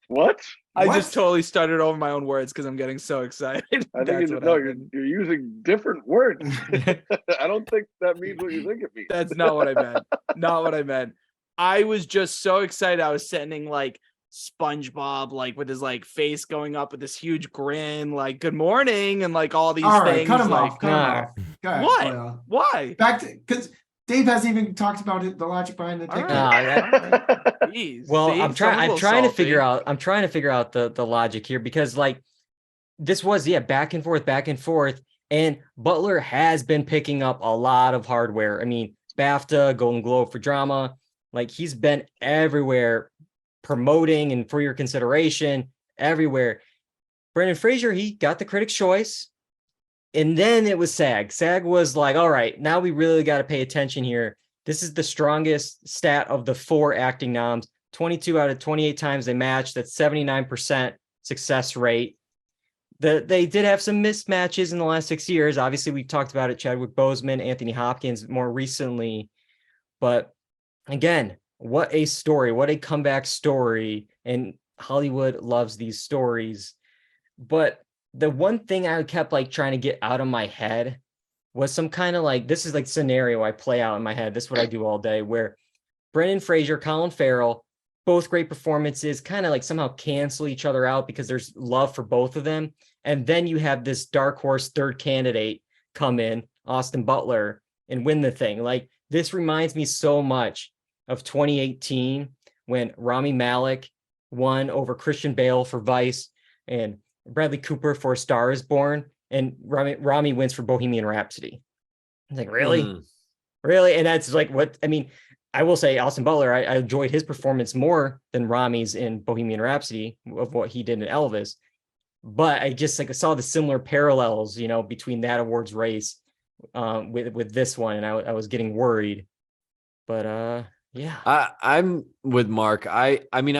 What? I just totally stuttered over my own words because I'm getting so excited. I think you're using different words. I don't think that means what you think it means. That's not what I meant. Not what I meant. I was just so excited. I was sending like SpongeBob, like with his like face going up with this huge grin, like good morning, and like all these things. Cut him like, off. Cut him off. What? Why? Back to because Dave hasn't even talked about it, the logic behind the ticket. Well, I'm trying to figure out the logic here, because like this was back and forth, and Butler has been picking up a lot of hardware. I mean, BAFTA, Golden Globe for drama, like he's been everywhere promoting and for your consideration everywhere. Brendan Fraser, he got the Critics' Choice. And then it was SAG. SAG was like, all right, now we really got to pay attention here. This is the strongest stat of the 4 acting noms. 22 out of 28 times they matched. That's 79% success rate. They did have some mismatches in the last 6 years. Obviously, we talked about it, Chadwick Boseman, Anthony Hopkins more recently. But again, what a story, what a comeback story. And Hollywood loves these stories. But the one thing I kept like trying to get out of my head was some kind of like, this is like scenario I play out in my head. This is what I do all day, where Brendan Fraser, Colin Farrell, both great performances, kind of like somehow cancel each other out because there's love for both of them. And then you have this dark horse third candidate come in, Austin Butler, and win the thing. Like, this reminds me so much of 2018 when Rami Malek won over Christian Bale for Vice and Bradley Cooper for A Star Is Born, and Rami wins for Bohemian Rhapsody. I was like, really? Really? And that's like what, I mean, I will say Austin Butler, I enjoyed his performance more than Rami's in Bohemian Rhapsody of what he did in Elvis. But I just like saw the similar parallels, between that awards race with this one. And I was getting worried, but yeah. I'm with Marc. I mean,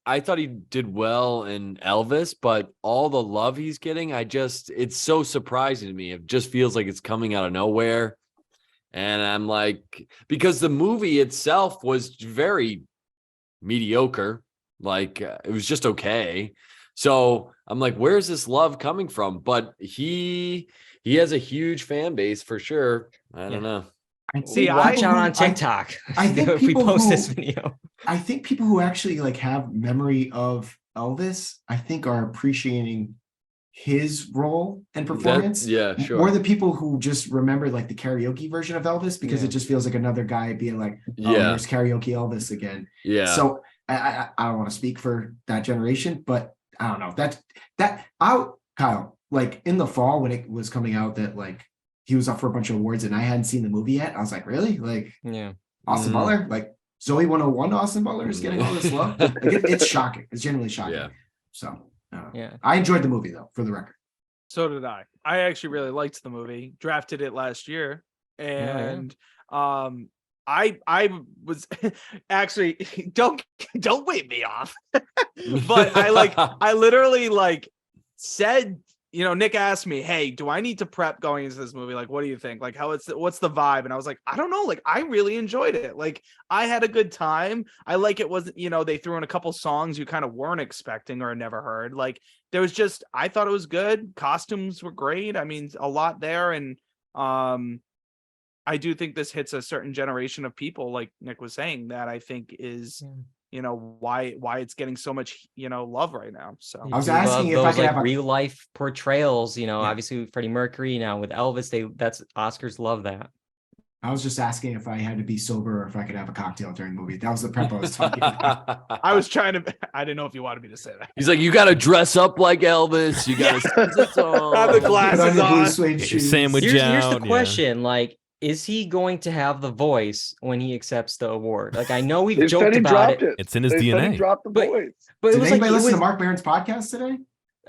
I thought he did well in Elvis, but all the love he's getting, it's so surprising to me. It just feels like it's coming out of nowhere. And I'm like, because the movie itself was very mediocre. Like, it was just okay. So I'm like, where's this love coming from? But he has a huge fan base for sure. I don't know. See, watch out on TikTok. I think if we post this video. I think people who actually like have memory of Elvis, I think are appreciating his role and performance. Sure. Or the people who just remember like the karaoke version of Elvis, because it just feels like another guy being like, there's karaoke Elvis again. Yeah. So I don't want to speak for that generation, but I don't know. Kyle, like in the fall when it was coming out that like he was up for a bunch of awards and I hadn't seen the movie yet, I was like, really? Like, Austin Butler? Like, Zoe 101 Austin Butler is getting all this love? Like, it's shocking. It's genuinely shocking. Yeah. So, I enjoyed the movie, though, for the record. So did I. I actually really liked the movie. Drafted it last year. And I was actually don't wave me off. But I literally like said, Nick asked me, "Hey, do I need to prep going into this movie? Like, what do you think? Like, what's the vibe?" And I was like, "I don't know. Like, I really enjoyed it. Like, I had a good time. I like it wasn't, they threw in a couple songs you kind of weren't expecting or never heard. Like, there was just, I thought it was good. Costumes were great. I mean, a lot there, and I do think this hits a certain generation of people, like Nick was saying, that I think is, why it's getting so much, love right now. So I was asking if I those could have a real life portrayals, obviously Freddie Mercury now with Elvis, that's Oscars love that. I was just asking if I had to be sober or if I could have a cocktail during the movie. That was the prep I was talking about. I was trying to, I didn't know if you wanted me to say that. He's like, you got to dress up like Elvis. You got to have the glasses on. Sandwich Here's the question, like, is he going to have the voice when he accepts the award? Like, I know we've joked about it. It's in his DNA. He dropped the voice. But Did it was anybody like, listen to Marc Maron's podcast today?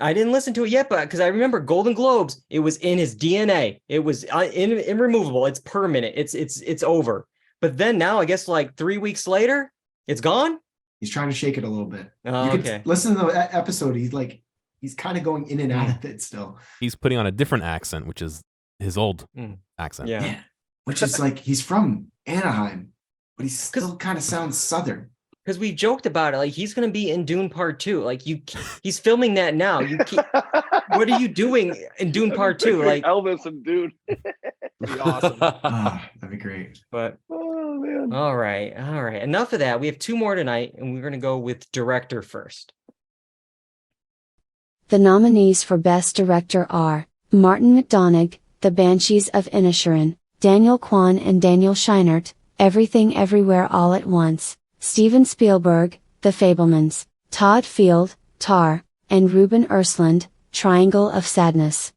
I didn't listen to it yet, but because I remember Golden Globes, it was in his DNA. It was irremovable. It's permanent. It's over. But then now, I guess like 3 weeks later, it's gone. He's trying to shake it a little bit. Oh, you okay. can listen to the episode. He's kind of going in and out of it still. He's putting on a different accent, which is his old accent. Yeah. Which is like, he's from Anaheim, but he still kind of sounds Southern. Because we joked about it, like he's going to be in Dune Part 2. Like he's filming that now. What are you doing in Dune Part 2? Like Elvis and Dune. Be awesome. That'd be great. But Oh man. all right. Enough of that. We have 2 more tonight, and we're going to go with director first. The nominees for Best Director are Martin McDonagh, The Banshees of Inisherin, Daniel Kwan and Daniel Scheinert, Everything Everywhere All at Once, Steven Spielberg, The Fabelmans, Todd Field, Tar, and Ruben Östlund, Triangle of Sadness.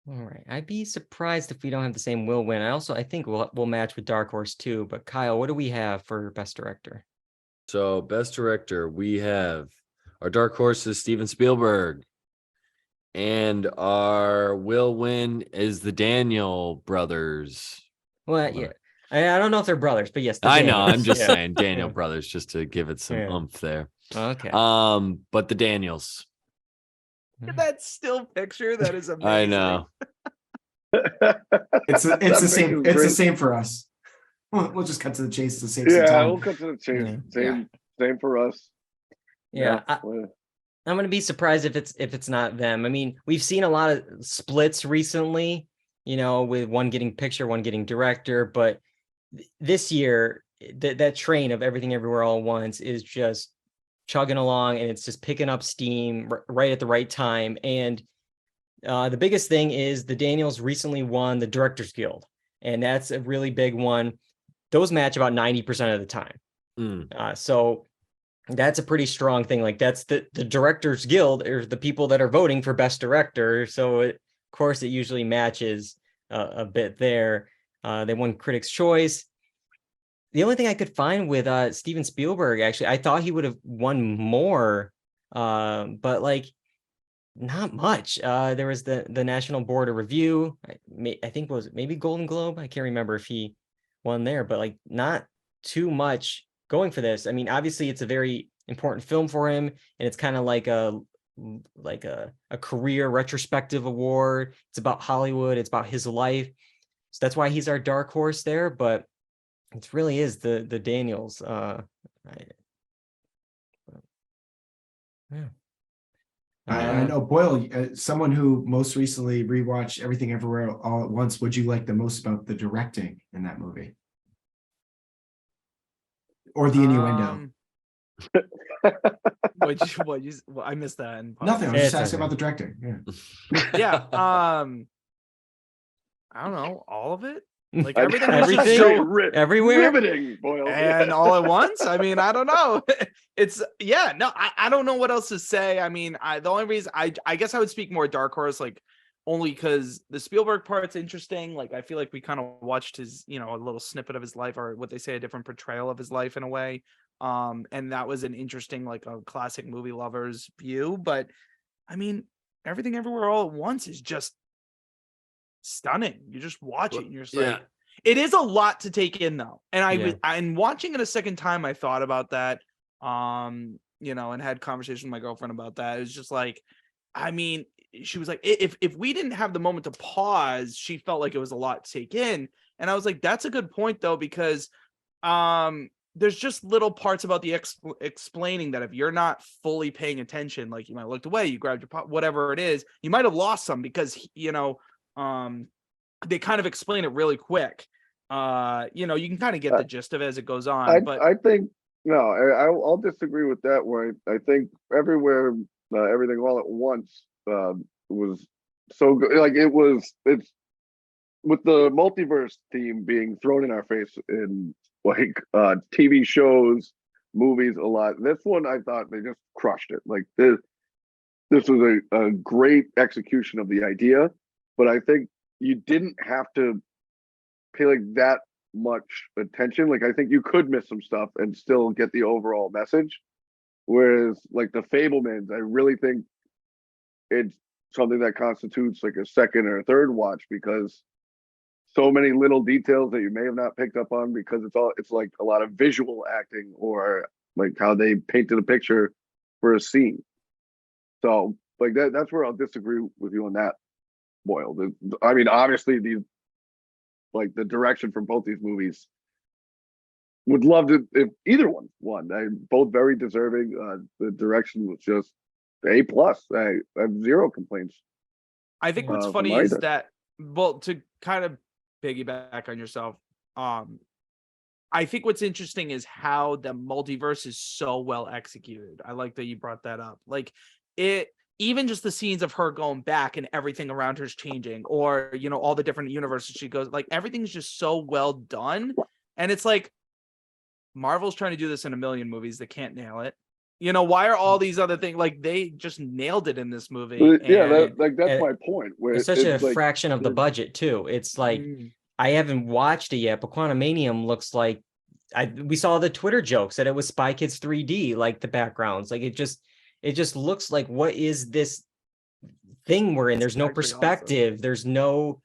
All right. I'd be surprised if we don't have the same will win. I think we'll match with Dark Horse too. But Kyle, what do we have for Best Director? So Best Director, we have our Dark Horse is Steven Spielberg. And our will win is the Daniel brothers. Well, yeah. I don't know if they're brothers, but yes. I know. I'm just Yeah. saying Daniel brothers, just to give it some oomph there. Okay. But the Daniels. That still picture, that is amazing. I know. It's the same. It's the same for us. We'll just cut to the chase to save some Yeah, time. we'll cut to the chase. Same for us. Yeah. I'm going to be surprised if it's not them. I mean, we've seen a lot of splits recently, with one getting picture, one getting director, but this year that train of Everything Everywhere All at Once is just chugging along, and it's just picking up steam right at the right time. And the biggest thing is the Daniels recently won the Directors Guild, and that's a really big one. Those match about 90% of the time. So that's a pretty strong thing. Like, that's the Directors Guild, or the people that are voting for Best Director. So of course it usually matches a bit there. They won Critics' Choice. The only thing I could find with Steven Spielberg, actually, I thought he would have won more, but like not much. There was the National Board of Review. I think was maybe Golden Globe. I can't remember if he won there, but like not too much going for this. I mean, obviously it's a very important film for him, and it's kind of like a career retrospective award. It's about Hollywood. It's about his life. So that's why he's our dark horse there. But it really is the Daniels. I know, Boyle, someone who most recently rewatched Everything Everywhere All at Once. What'd you like the most about the directing in that movie, or the innuendo? I missed that. Nothing. I was just asking about the director. Yeah. I don't know, all of it. Like everything everywhere, riveting, Boyle. And all at once. I mean, I don't know. It's I don't know what else to say. I mean, the only reason I guess I would speak more Dark Horse, like only because the Spielberg part's interesting. Like, I feel like we kind of watched his, a little snippet of his life, or what they say, a different portrayal of his life in a way. And that was an interesting, like a classic movie lover's view. But I mean, Everything Everywhere All at Once is just stunning. You just watch it and you're just Yeah. like, it is a lot to take in though. And Yeah. and watching it a second time, I thought about that, you know, and had conversation with my girlfriend about that. It was just like, I mean, she was like, if we didn't have the moment to pause, she felt like it was a lot to take in. And I was like, that's a good point though, because there's just little parts about the explaining that if you're not fully paying attention, like you might have looked away, you grabbed your pot, whatever it is, you might have lost some because, you know, they kind of explain it really quick. You know, you can kind of get the gist of it as it goes on. But I think no, I'll disagree with that. Where I think everywhere, everything all at once was so good. Like it's with the multiverse theme being thrown in our face in like TV shows, movies a lot. This one I thought they just crushed it. Like this was a great execution of the idea, but I think you didn't have to pay like that much attention. Like I think you could miss some stuff and still get the overall message. Whereas like the Fablemans, I really think it's something that constitutes like a second or a third watch because so many little details that you may have not picked up on because it's like a lot of visual acting or like how they painted a picture for a scene. So like that's where I'll disagree with you on that, Boyle. I mean, obviously like the direction from both these movies would love to if either one won. Both very deserving. The direction was just A+. I have zero complaints. I think what's funny is that, well, to kind of piggyback on yourself, I think what's interesting is how the multiverse is so well executed. I like that you brought that up. Like it, even just the scenes of her going back and everything around her is changing, or you know, all the different universes she goes, like everything's just so well done. And it's like Marvel's trying to do this in a million movies. They can't nail it. You know, why are all these other things like they just nailed it in this movie? Yeah, that's my point. Where it's such a fraction of the budget too. It's like I haven't watched it yet, but Quantumanium looks like we saw the Twitter jokes that it was Spy Kids 3D, like the backgrounds. Like it just looks like, what is this thing we're in? There's no perspective. Awesome. There's no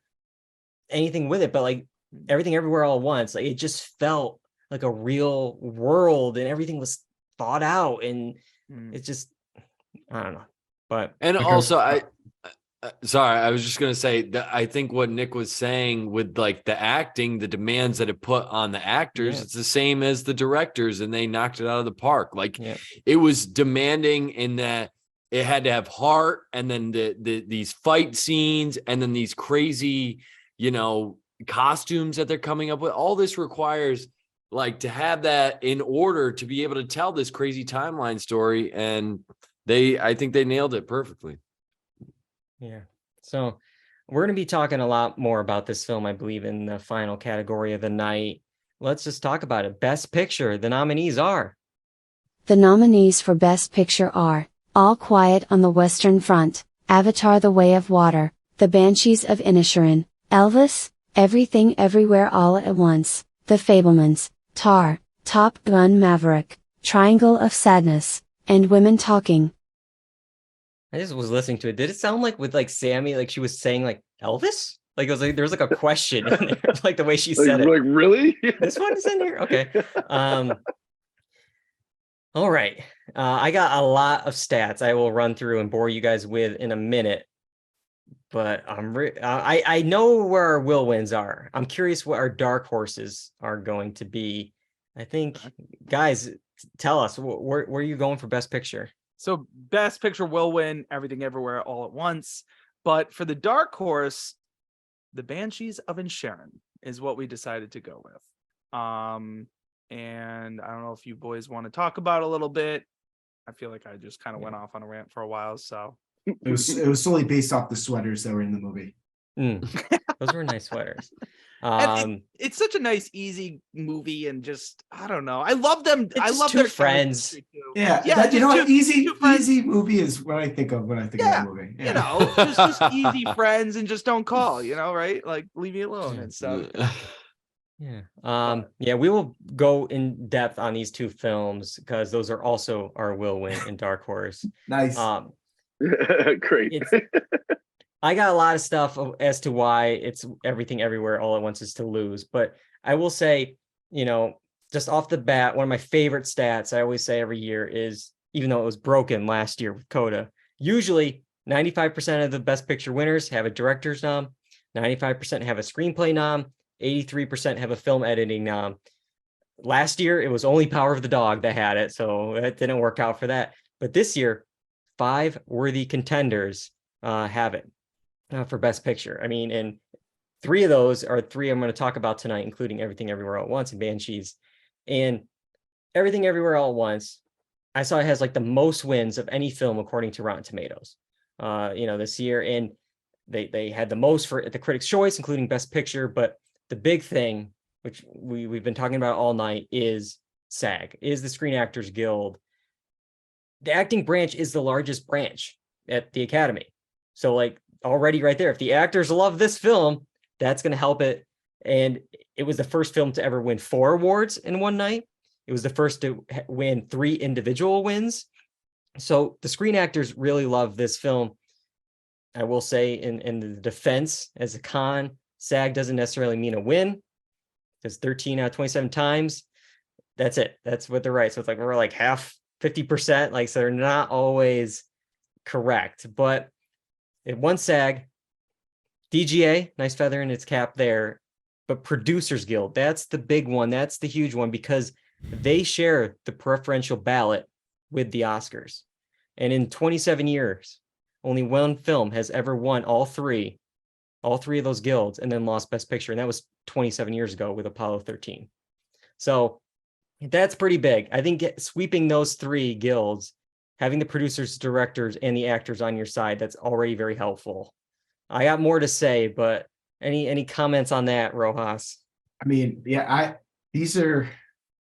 anything with it, but like everything everywhere all at once. Like it just felt like a real world and everything was thought out. And it's just, I don't know. But and also sorry, I was just going to say that I think what Nick was saying with like the acting, the demands that it put on the actors, it's the same as the directors, and they knocked it out of the park. Like it was demanding in that it had to have heart, and then these fight scenes, and then these crazy, you know, costumes that they're coming up with. All this requires like to have that in order to be able to tell this crazy timeline story. And I think they nailed it perfectly. Yeah. So we're going to be talking a lot more about this film, I believe, in the final category of the night. Let's just talk about it. Best Picture. The nominees are. The nominees for Best Picture are All Quiet on the Western Front, Avatar: The Way of Water, The Banshees of Inisherin, Elvis, Everything Everywhere All at Once, The Fablemans, Tar, Top Gun: Maverick, Triangle of Sadness, and Women Talking. I just was listening to it. Did it sound like with like Sammy, like she was saying like Elvis? Like it was like there was like a question in there, like the way she said it. Like really? This one is in here? Okay. All right. I got a lot of stats I will run through and bore you guys with in a minute. But I know where our will wins are. I'm curious what our dark horses are going to be. I think, guys, tell us where are you going for Best Picture? So Best Picture will win Everything Everywhere All at Once. But for the dark horse, The Banshees of Inisherin is what we decided to go with. And I don't know if you boys want to talk about it a little bit. I feel like I just kind of went off on a rant for a while. So it was solely based off the sweaters that were in the movie. Those were nice sweaters. It's such a nice, easy movie, and just I don't know. I love them. I love their friends. Yeah, you know what? Easy movie is what I think of when I think of that movie. Yeah. You know, just easy friends, and just don't call. You know, right? Like leave me alone and stuff. Yeah. We will go in depth on these two films because those are also our will win and dark horse. Nice. Great. I got a lot of stuff as to why it's Everything Everywhere All at Once is to lose, but I will say, just off the bat, one of my favorite stats I always say every year is, even though it was broken last year with Coda, usually 95% of the Best Picture winners have a director's nom, 95% have a screenplay nom, 83% have a film editing nom. Last year, it was only Power of the Dog that had it, so it didn't work out for that. But this year, 5 worthy contenders have it for Best Picture. I mean, and 3 of those are 3 I'm going to talk about tonight, including Everything Everywhere All at Once and Banshees. And Everything Everywhere All at Once, I saw it has like the most wins of any film according to Rotten Tomatoes, this year. And they had the most for the Critics' Choice, including Best Picture. But the big thing, which we've been talking about all night, is SAG, is the Screen Actors Guild. The acting branch is the largest branch at the Academy. So like already right there, if the actors love this film, that's going to help it. And it was the first film to ever win 4 awards in one night. It was the first to win 3 individual wins. So the Screen Actors really love this film. I will say in the defense, as a con, SAG doesn't necessarily mean a win, because 13 out of 27 times, that's it. That's what they're right. So it's like we're like half, 50%, like, so they're not always correct. But it won SAG, DGA, nice feather in its cap there. But Producers Guild, that's the big one. That's the huge one, because they share the preferential ballot with the Oscars. And in 27 years, only one film has ever won all three of those guilds and then lost Best Picture. And that was 27 years ago with Apollo 13. So that's pretty big. I think sweeping those 3 guilds, having the producers, directors, and the actors on your side, that's already very helpful. I got more to say, but any comments on that, Rojas? I mean, yeah, these are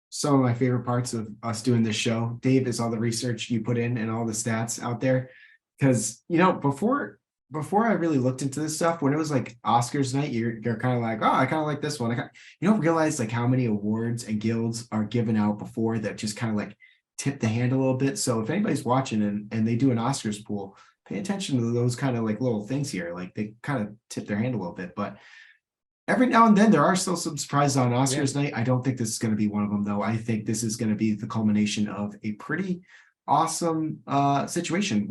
some of my favorite parts of us doing this show. Dave, is all the research you put in and all the stats out there. Because, before I really looked into this stuff, when it was like Oscars night, you're kind of like, oh, I kind of like this one. You don't realize like how many awards and guilds are given out before that just kind of like tip the hand a little bit. So if anybody's watching and they do an Oscars pool, pay attention to those kind of like little things here. Like they kind of tip their hand a little bit, but every now and then there are still some surprises on Oscars night. I don't think this is going to be one of them, though. I think this is going to be the culmination of a pretty awesome situation.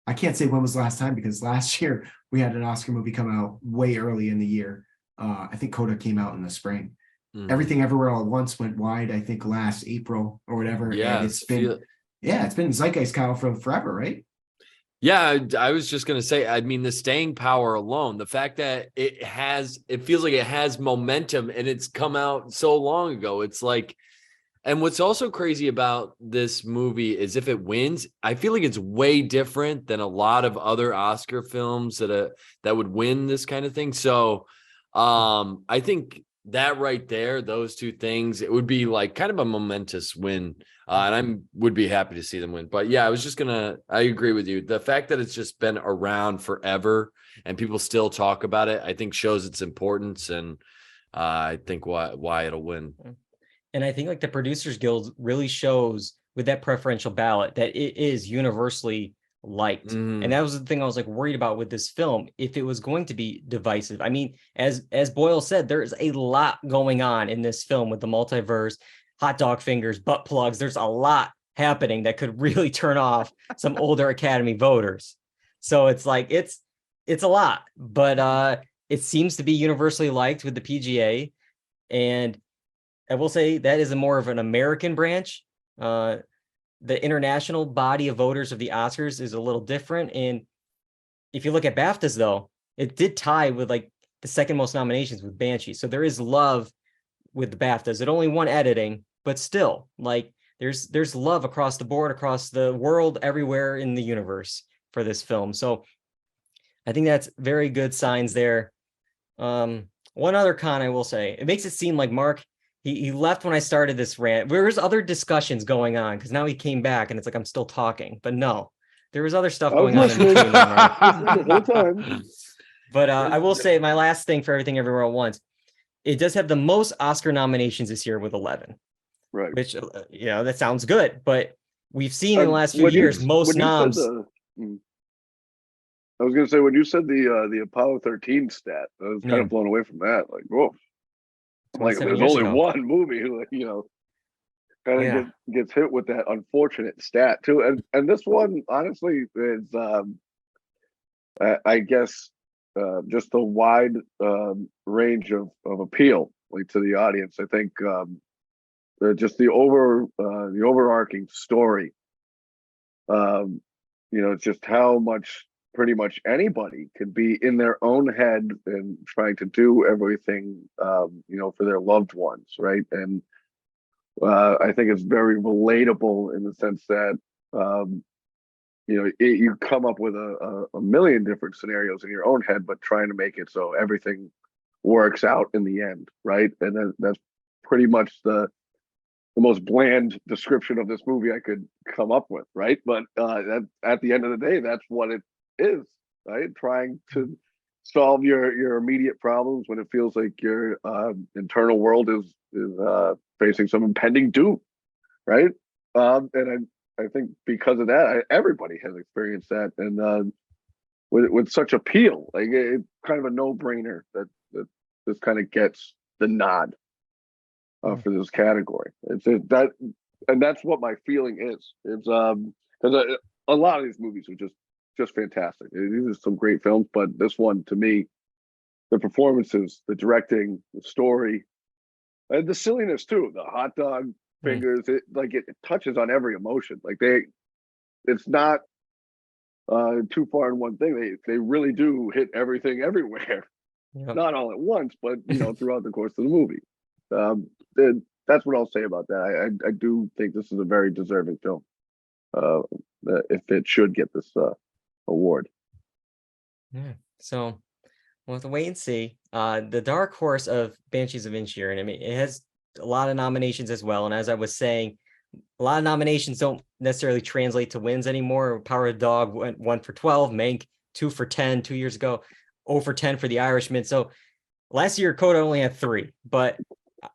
I can't say when was the last time, because last year we had an Oscar movie come out way early in the year. I think Coda came out in the spring. Everything Everywhere All at Once went wide, I think last April or whatever. Yeah, and it's been zeitgeist, Kyle, for forever, right? Yeah, I was just going to say, I mean, the staying power alone, the fact that it feels like it has momentum and it's come out so long ago. It's like, and what's also crazy about this movie is if it wins, I feel like it's way different than a lot of other Oscar films that would win this kind of thing. So I think that right there, those 2 things, it would be like kind of a momentous win. And I would be happy to see them win. But yeah, I agree with you. The fact that it's just been around forever and people still talk about it, I think shows its importance, and I think why it'll win. And I think like the Producers Guild really shows with that preferential ballot that it is universally liked. And that was the thing I was like worried about with this film, if it was going to be divisive. I mean, as Boyle said, there's a lot going on in this film with the multiverse, hot dog fingers, butt plugs. There's a lot happening that could really turn off some older Academy voters. So it's like it's a lot, but it seems to be universally liked with the PGA. And I will say that is more of an American branch. The international body of voters of the Oscars is a little different. And if you look at BAFTAs, though, it did tie with like the second most nominations with Banshee. So there is love with the BAFTAs. It only won editing, but still, like there's love across the board, across the world, everywhere in the universe for this film. So I think that's very good signs there. One other con I will say, it makes it seem like Marc, he left when I started this rant. There was other discussions going on, because now he came back and it's like I'm still talking. But no, there was other stuff going on in between there, Marc. The whole time. But I will say my last thing for Everything Everywhere at Once, it does have the most Oscar nominations this year with 11. Right. Which, that sounds good. But we've seen in the last few years most noms. I was gonna say when you said the Apollo 13 stat, I was kind of blown away from that. Like, whoa, like there's only one movie, like, kind of gets hit with that unfortunate stat too. And this one, honestly, is I guess just the wide range of appeal, like, to the audience. I think just the overarching story. Just how much pretty much anybody could be in their own head and trying to do everything, for their loved ones, right? And I think it's very relatable in the sense that, you come up with a million different scenarios in your own head, but trying to make it so everything works out in the end, right? And then that's pretty much the most bland description of this movie I could come up with, right? But at the end of the day, that's what it is, right? Trying to solve your immediate problems when it feels like your internal world is facing some impending doom, right? And I think because of that, everybody has experienced that, and with such appeal, like it's kind of a no-brainer that this kind of gets the nod for this category. And that's what my feeling is. It's because a lot of these movies are just fantastic. These are some great films, but this one, to me, the performances, the directing, the story, and the silliness too. The hot dog fingers, it touches on every emotion. Like it's not too far in one thing. They really do hit everything everywhere, not all at once, but throughout the course of the movie. That's what I'll say about that. I do think this is a very deserving film. If it should get this award. Yeah. So we'll have to wait and see. The dark horse of Banshees of Inisherin, I mean, it has a lot of nominations as well. And as I was saying, a lot of nominations don't necessarily translate to wins anymore. Power of the Dog went 1 for 12, Mank 2 for 10 2 years ago, 0 for 10 for The Irishman. So last year, Coda only had 3, but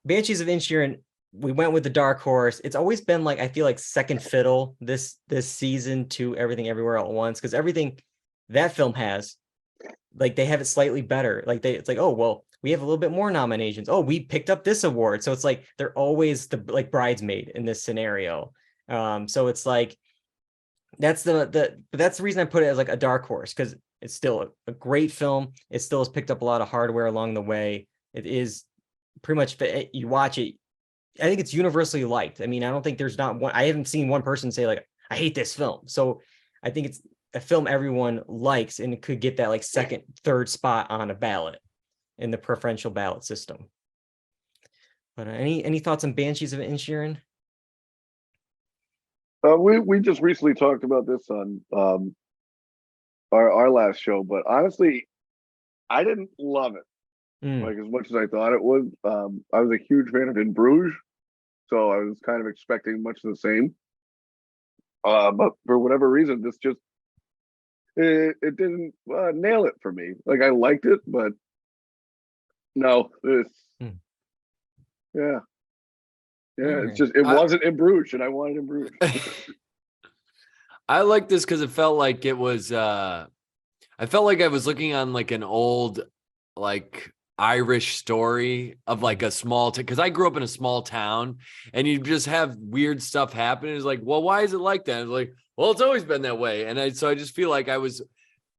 Banshees of Inisherin, we went with the dark horse. It's always been like, I feel like second fiddle this season to Everything Everywhere All at Once, because everything that film has, like, they have it slightly better. Like it's like, oh, well, we have a little bit more nominations. Oh, we picked up this award. So it's like they're always the bridesmaid in this scenario. So it's like that's the reason I put it as like a dark horse, because it's still a great film. It still has picked up a lot of hardware along the way. It is pretty much, you watch it, I think it's universally liked. I mean, I don't think there's not one, I haven't seen one person say like, I hate this film. So I think it's a film everyone likes, and it could get that like second, third spot on a ballot in the preferential ballot system. But any thoughts on Banshees of Inisherin? We just recently talked about this on our last show, but honestly, I didn't love it like as much as I thought it would. I was a huge fan of In Bruges, so I was kind of expecting much the same. But for whatever reason, this just it didn't nail it for me. Like, I liked it, but no, yeah. It's just it wasn't In Bruges, and I wanted In Bruges. I like this because it felt like it was. I felt like I was looking on like an old, like, Irish story of like a small town, because I grew up in a small town, and you just have weird stuff happen. It's like, well, why is it like that? It's like, well, it's always been that way. And so I just feel like I was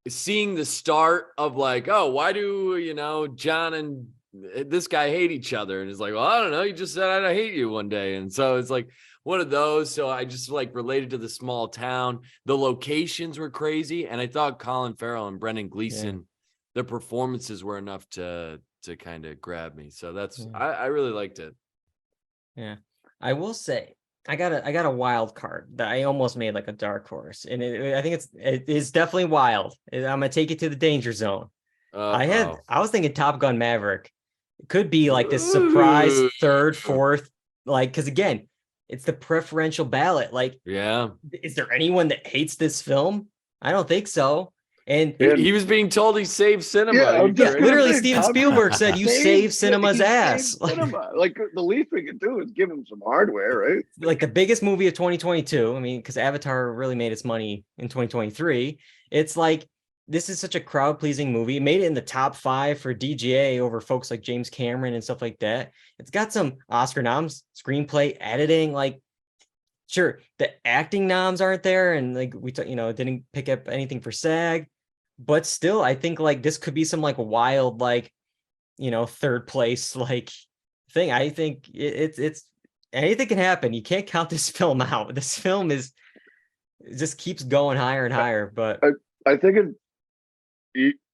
seeing the start of like, oh, why do John and this guy hate each other? And it's like, well, I don't know, you just said I hate you one day. And so it's like one of those. So I just like related to the small town. The locations were crazy, and I thought Colin Farrell and Brendan Gleeson, the performances were enough to kind of grab me. So that's I really liked it. Yeah, I will say I got a wild card that I almost made like a dark horse, and I think it is definitely wild. I'm gonna take it to the danger zone. I was thinking Top Gun Maverick. It could be like this surprise third, fourth, like, because again, it's the preferential ballot. Like, is there anyone that hates this film? I don't think so. And he was being told he saved cinema. Yeah, literally, Steven Spielberg said, "You save cinema's ass." Cinema. Like, the least we could do is give him some hardware, right? Like the biggest movie of 2022. I mean, because Avatar really made its money in 2023. It's like this is such a crowd pleasing movie. It made it in the top 5 for DGA over folks like James Cameron and stuff like that. It's got some Oscar noms, screenplay, editing. Like, sure, the acting noms aren't there, and like didn't pick up anything for SAG, but still, I think like this could be some like wild like third place like thing. I think it's anything can happen. You can't count this film out. This film it just keeps going higher and higher. But I think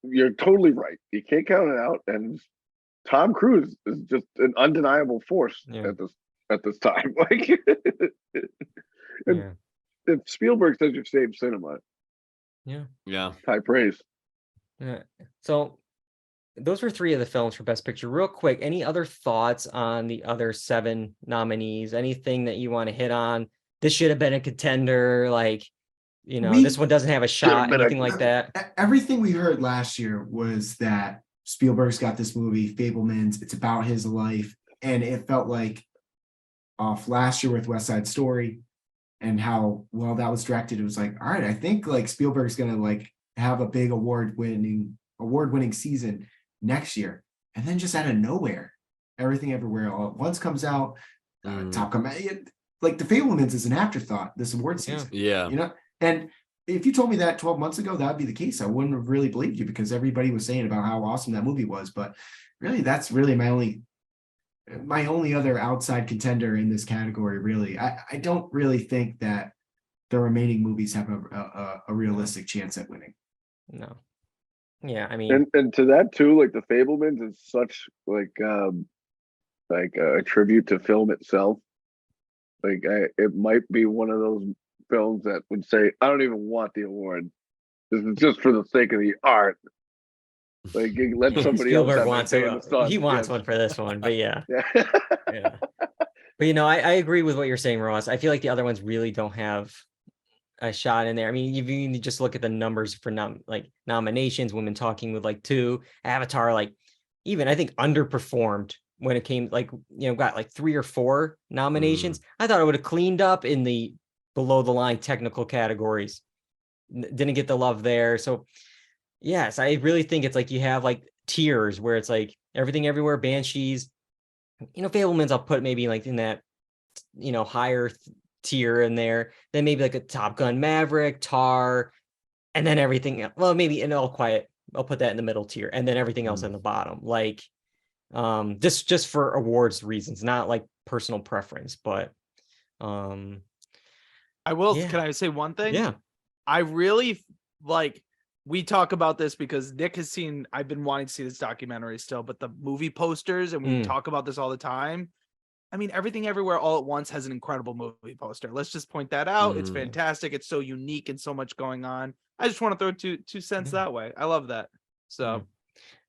you're totally right. You can't count it out, and Tom Cruise is just an undeniable force at this time. Like, if Spielberg says you've saved cinema, high praise. Yeah. So those were 3 of the films for Best Picture. Real quick, any other thoughts on the other 7 nominees? Anything that you want to hit on? This should have been a contender. Like, this one doesn't have a shot, anything like that. Everything we heard last year was that Spielberg's got this movie, Fabelmans. It's about his life. And it felt like off last year with West Side Story and how well that was directed. It was like, all right, I think like Spielberg's going to like have a big award-winning season next year. And then just out of nowhere, Everything Everywhere All at Once comes out. Top Gun, like the Fabelmans is an afterthought this award season. Yeah. And if you told me that 12 months ago, that would be the case. I wouldn't have really believed you because everybody was saying about how awesome that movie was. But really, that's really my only other outside contender in this category. Really, I don't really think that the remaining movies have a realistic chance at winning. No. Yeah, I mean, and to that too, like the Fabelmans is such like a tribute to film itself. Like it might be one of those films that would say, I don't even want the award. This is just for the sake of the art. Like let somebody Spielberg else wants it. He wants one for this one, but yeah. But I agree with what you're saying, Ross. I feel like the other ones really don't have a shot in there. I mean, you just look at the numbers for nominations. Women Talking with like 2, Avatar like even I think underperformed when it came got like 3 or 4 nominations. I thought it would have cleaned up in the below the line technical categories. Didn't get the love there. So yes, I really think it's like you have like tiers where it's like Everything Everywhere, Banshees, Fabelmans I'll put maybe like in that higher tier in there, then maybe like a Top Gun Maverick, Tar, and then everything, well, maybe in All Quiet I'll put that in the middle tier, and then everything else in the bottom, like just for awards reasons, not like personal preference. But I will can I say one thing? Yeah, I really like, we talk about this because Nick has seen, I've been wanting to see this documentary still, but the movie posters, and we talk about this all the time. I mean, Everything Everywhere All at Once has an incredible movie poster. Let's just point that out. It's fantastic. It's so unique and so much going on. I just want to throw two cents that way. I love that. So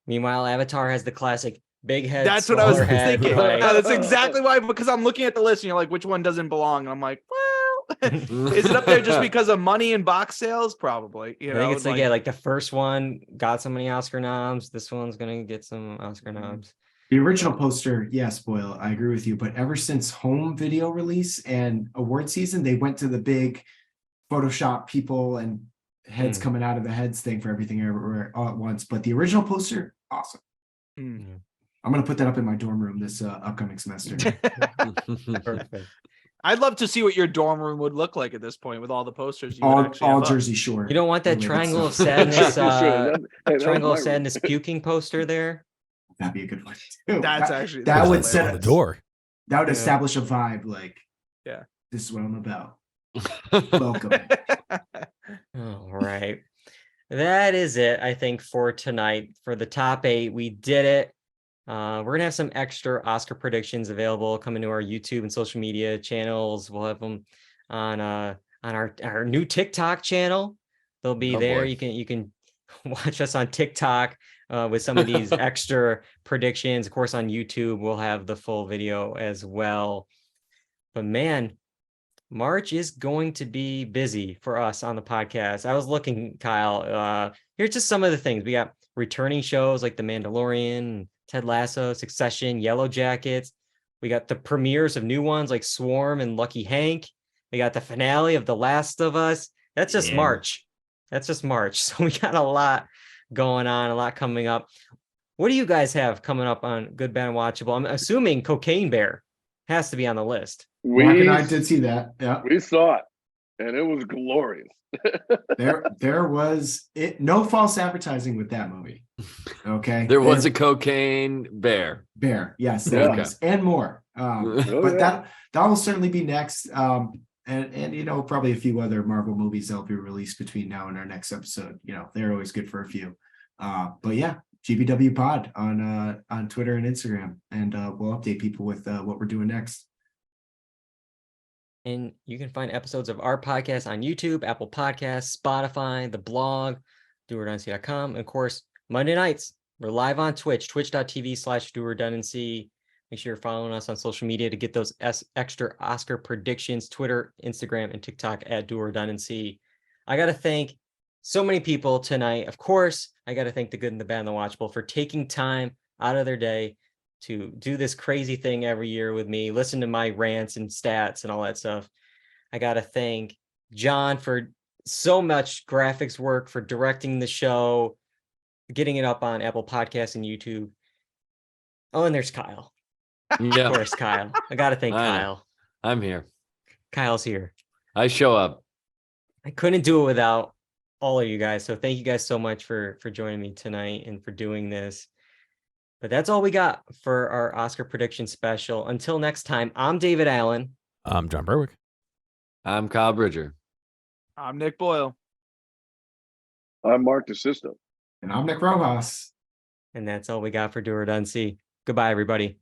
meanwhile, Avatar has the classic big head. That's what I was thinking. Like, that's exactly why, because I'm looking at the list and you're like, which one doesn't belong? And I'm like, well, is it up there just because of money and box sales? Probably. I think it's like the first one got so many Oscar noms. This one's gonna get some Oscar noms. The original poster, yes, Boyle, I agree with you. But ever since home video release and award season, they went to the big Photoshop people and heads coming out of the heads thing for Everything Everywhere All at Once. But the original poster, awesome. I'm going to put that up in my dorm room this upcoming semester. Perfect. I'd love to see what your dorm room would look like at this point with all the posters. All Jersey Shore. You don't want that Triangle of Sadness, Triangle of Sadness puking poster there? That'd be a good one too. That would set the door. That would establish a vibe. Like, this is what I'm about. Welcome. All right. That is it, I think, for tonight. For the top 8, we did it. We're gonna have some extra Oscar predictions available coming to our YouTube and social media channels. We'll have them on our new TikTok channel. They'll be there. Boy. You can watch us on TikTok with some of these extra predictions. Of course, on YouTube, we'll have the full video as well. But man, March is going to be busy for us on the podcast. I was looking, Kyle, here's just some of the things. We got returning shows like The Mandalorian, Ted Lasso, Succession, Yellow Jackets. We got the premieres of new ones like Swarm and Lucky Hank. We got the finale of The Last of Us. That's just March. That's just March. So we got a lot going on, a lot coming up. What do you guys have coming up on Good, Bad, and Watchable? I'm assuming Cocaine Bear has to be on the list. Mark and I did see that. Yeah. We saw it, and it was glorious. There was no false advertising with that movie. Okay. There was a cocaine bear. Yes, there Yeah. was, and more. But that will certainly be next. And you know, probably a few other Marvel movies that'll be released between now and our next episode. You know, they're always good for a few. But yeah, GBW Pod on Twitter and Instagram, and we'll update people with what we're doing next. And you can find episodes of our podcast on YouTube, Apple Podcasts, Spotify, the blog, doredundancy.com. And of course, Monday nights, we're live on Twitch, twitch.tv/doredundancy. Make sure you're following us on social media to get those extra Oscar predictions, Twitter, Instagram, and TikTok at Do Redundancy. I got to thank so many people tonight. Of course, I got to thank the Good and the Bad and the Watchable for taking time out of their day to do this crazy thing every year with me, listen to my rants and stats and all that stuff. I got to thank John for so much graphics work, for directing the show, getting it up on Apple Podcasts and YouTube. Oh, and there's Kyle. Yeah. Of course, Kyle. I got to thank Kyle. I'm here. Kyle's here. I show up. I couldn't do it without all of you guys. So thank you guys so much for joining me tonight and for doing this. But that's all we got for our Oscar prediction special. Until next time, I'm David Allen. I'm John Berwick. I'm Kyle Bridger. I'm Nick Boyle. I'm Marc DeSisto. And I'm Nick Rojas. And that's all we got for Do Redundancy. Goodbye, everybody.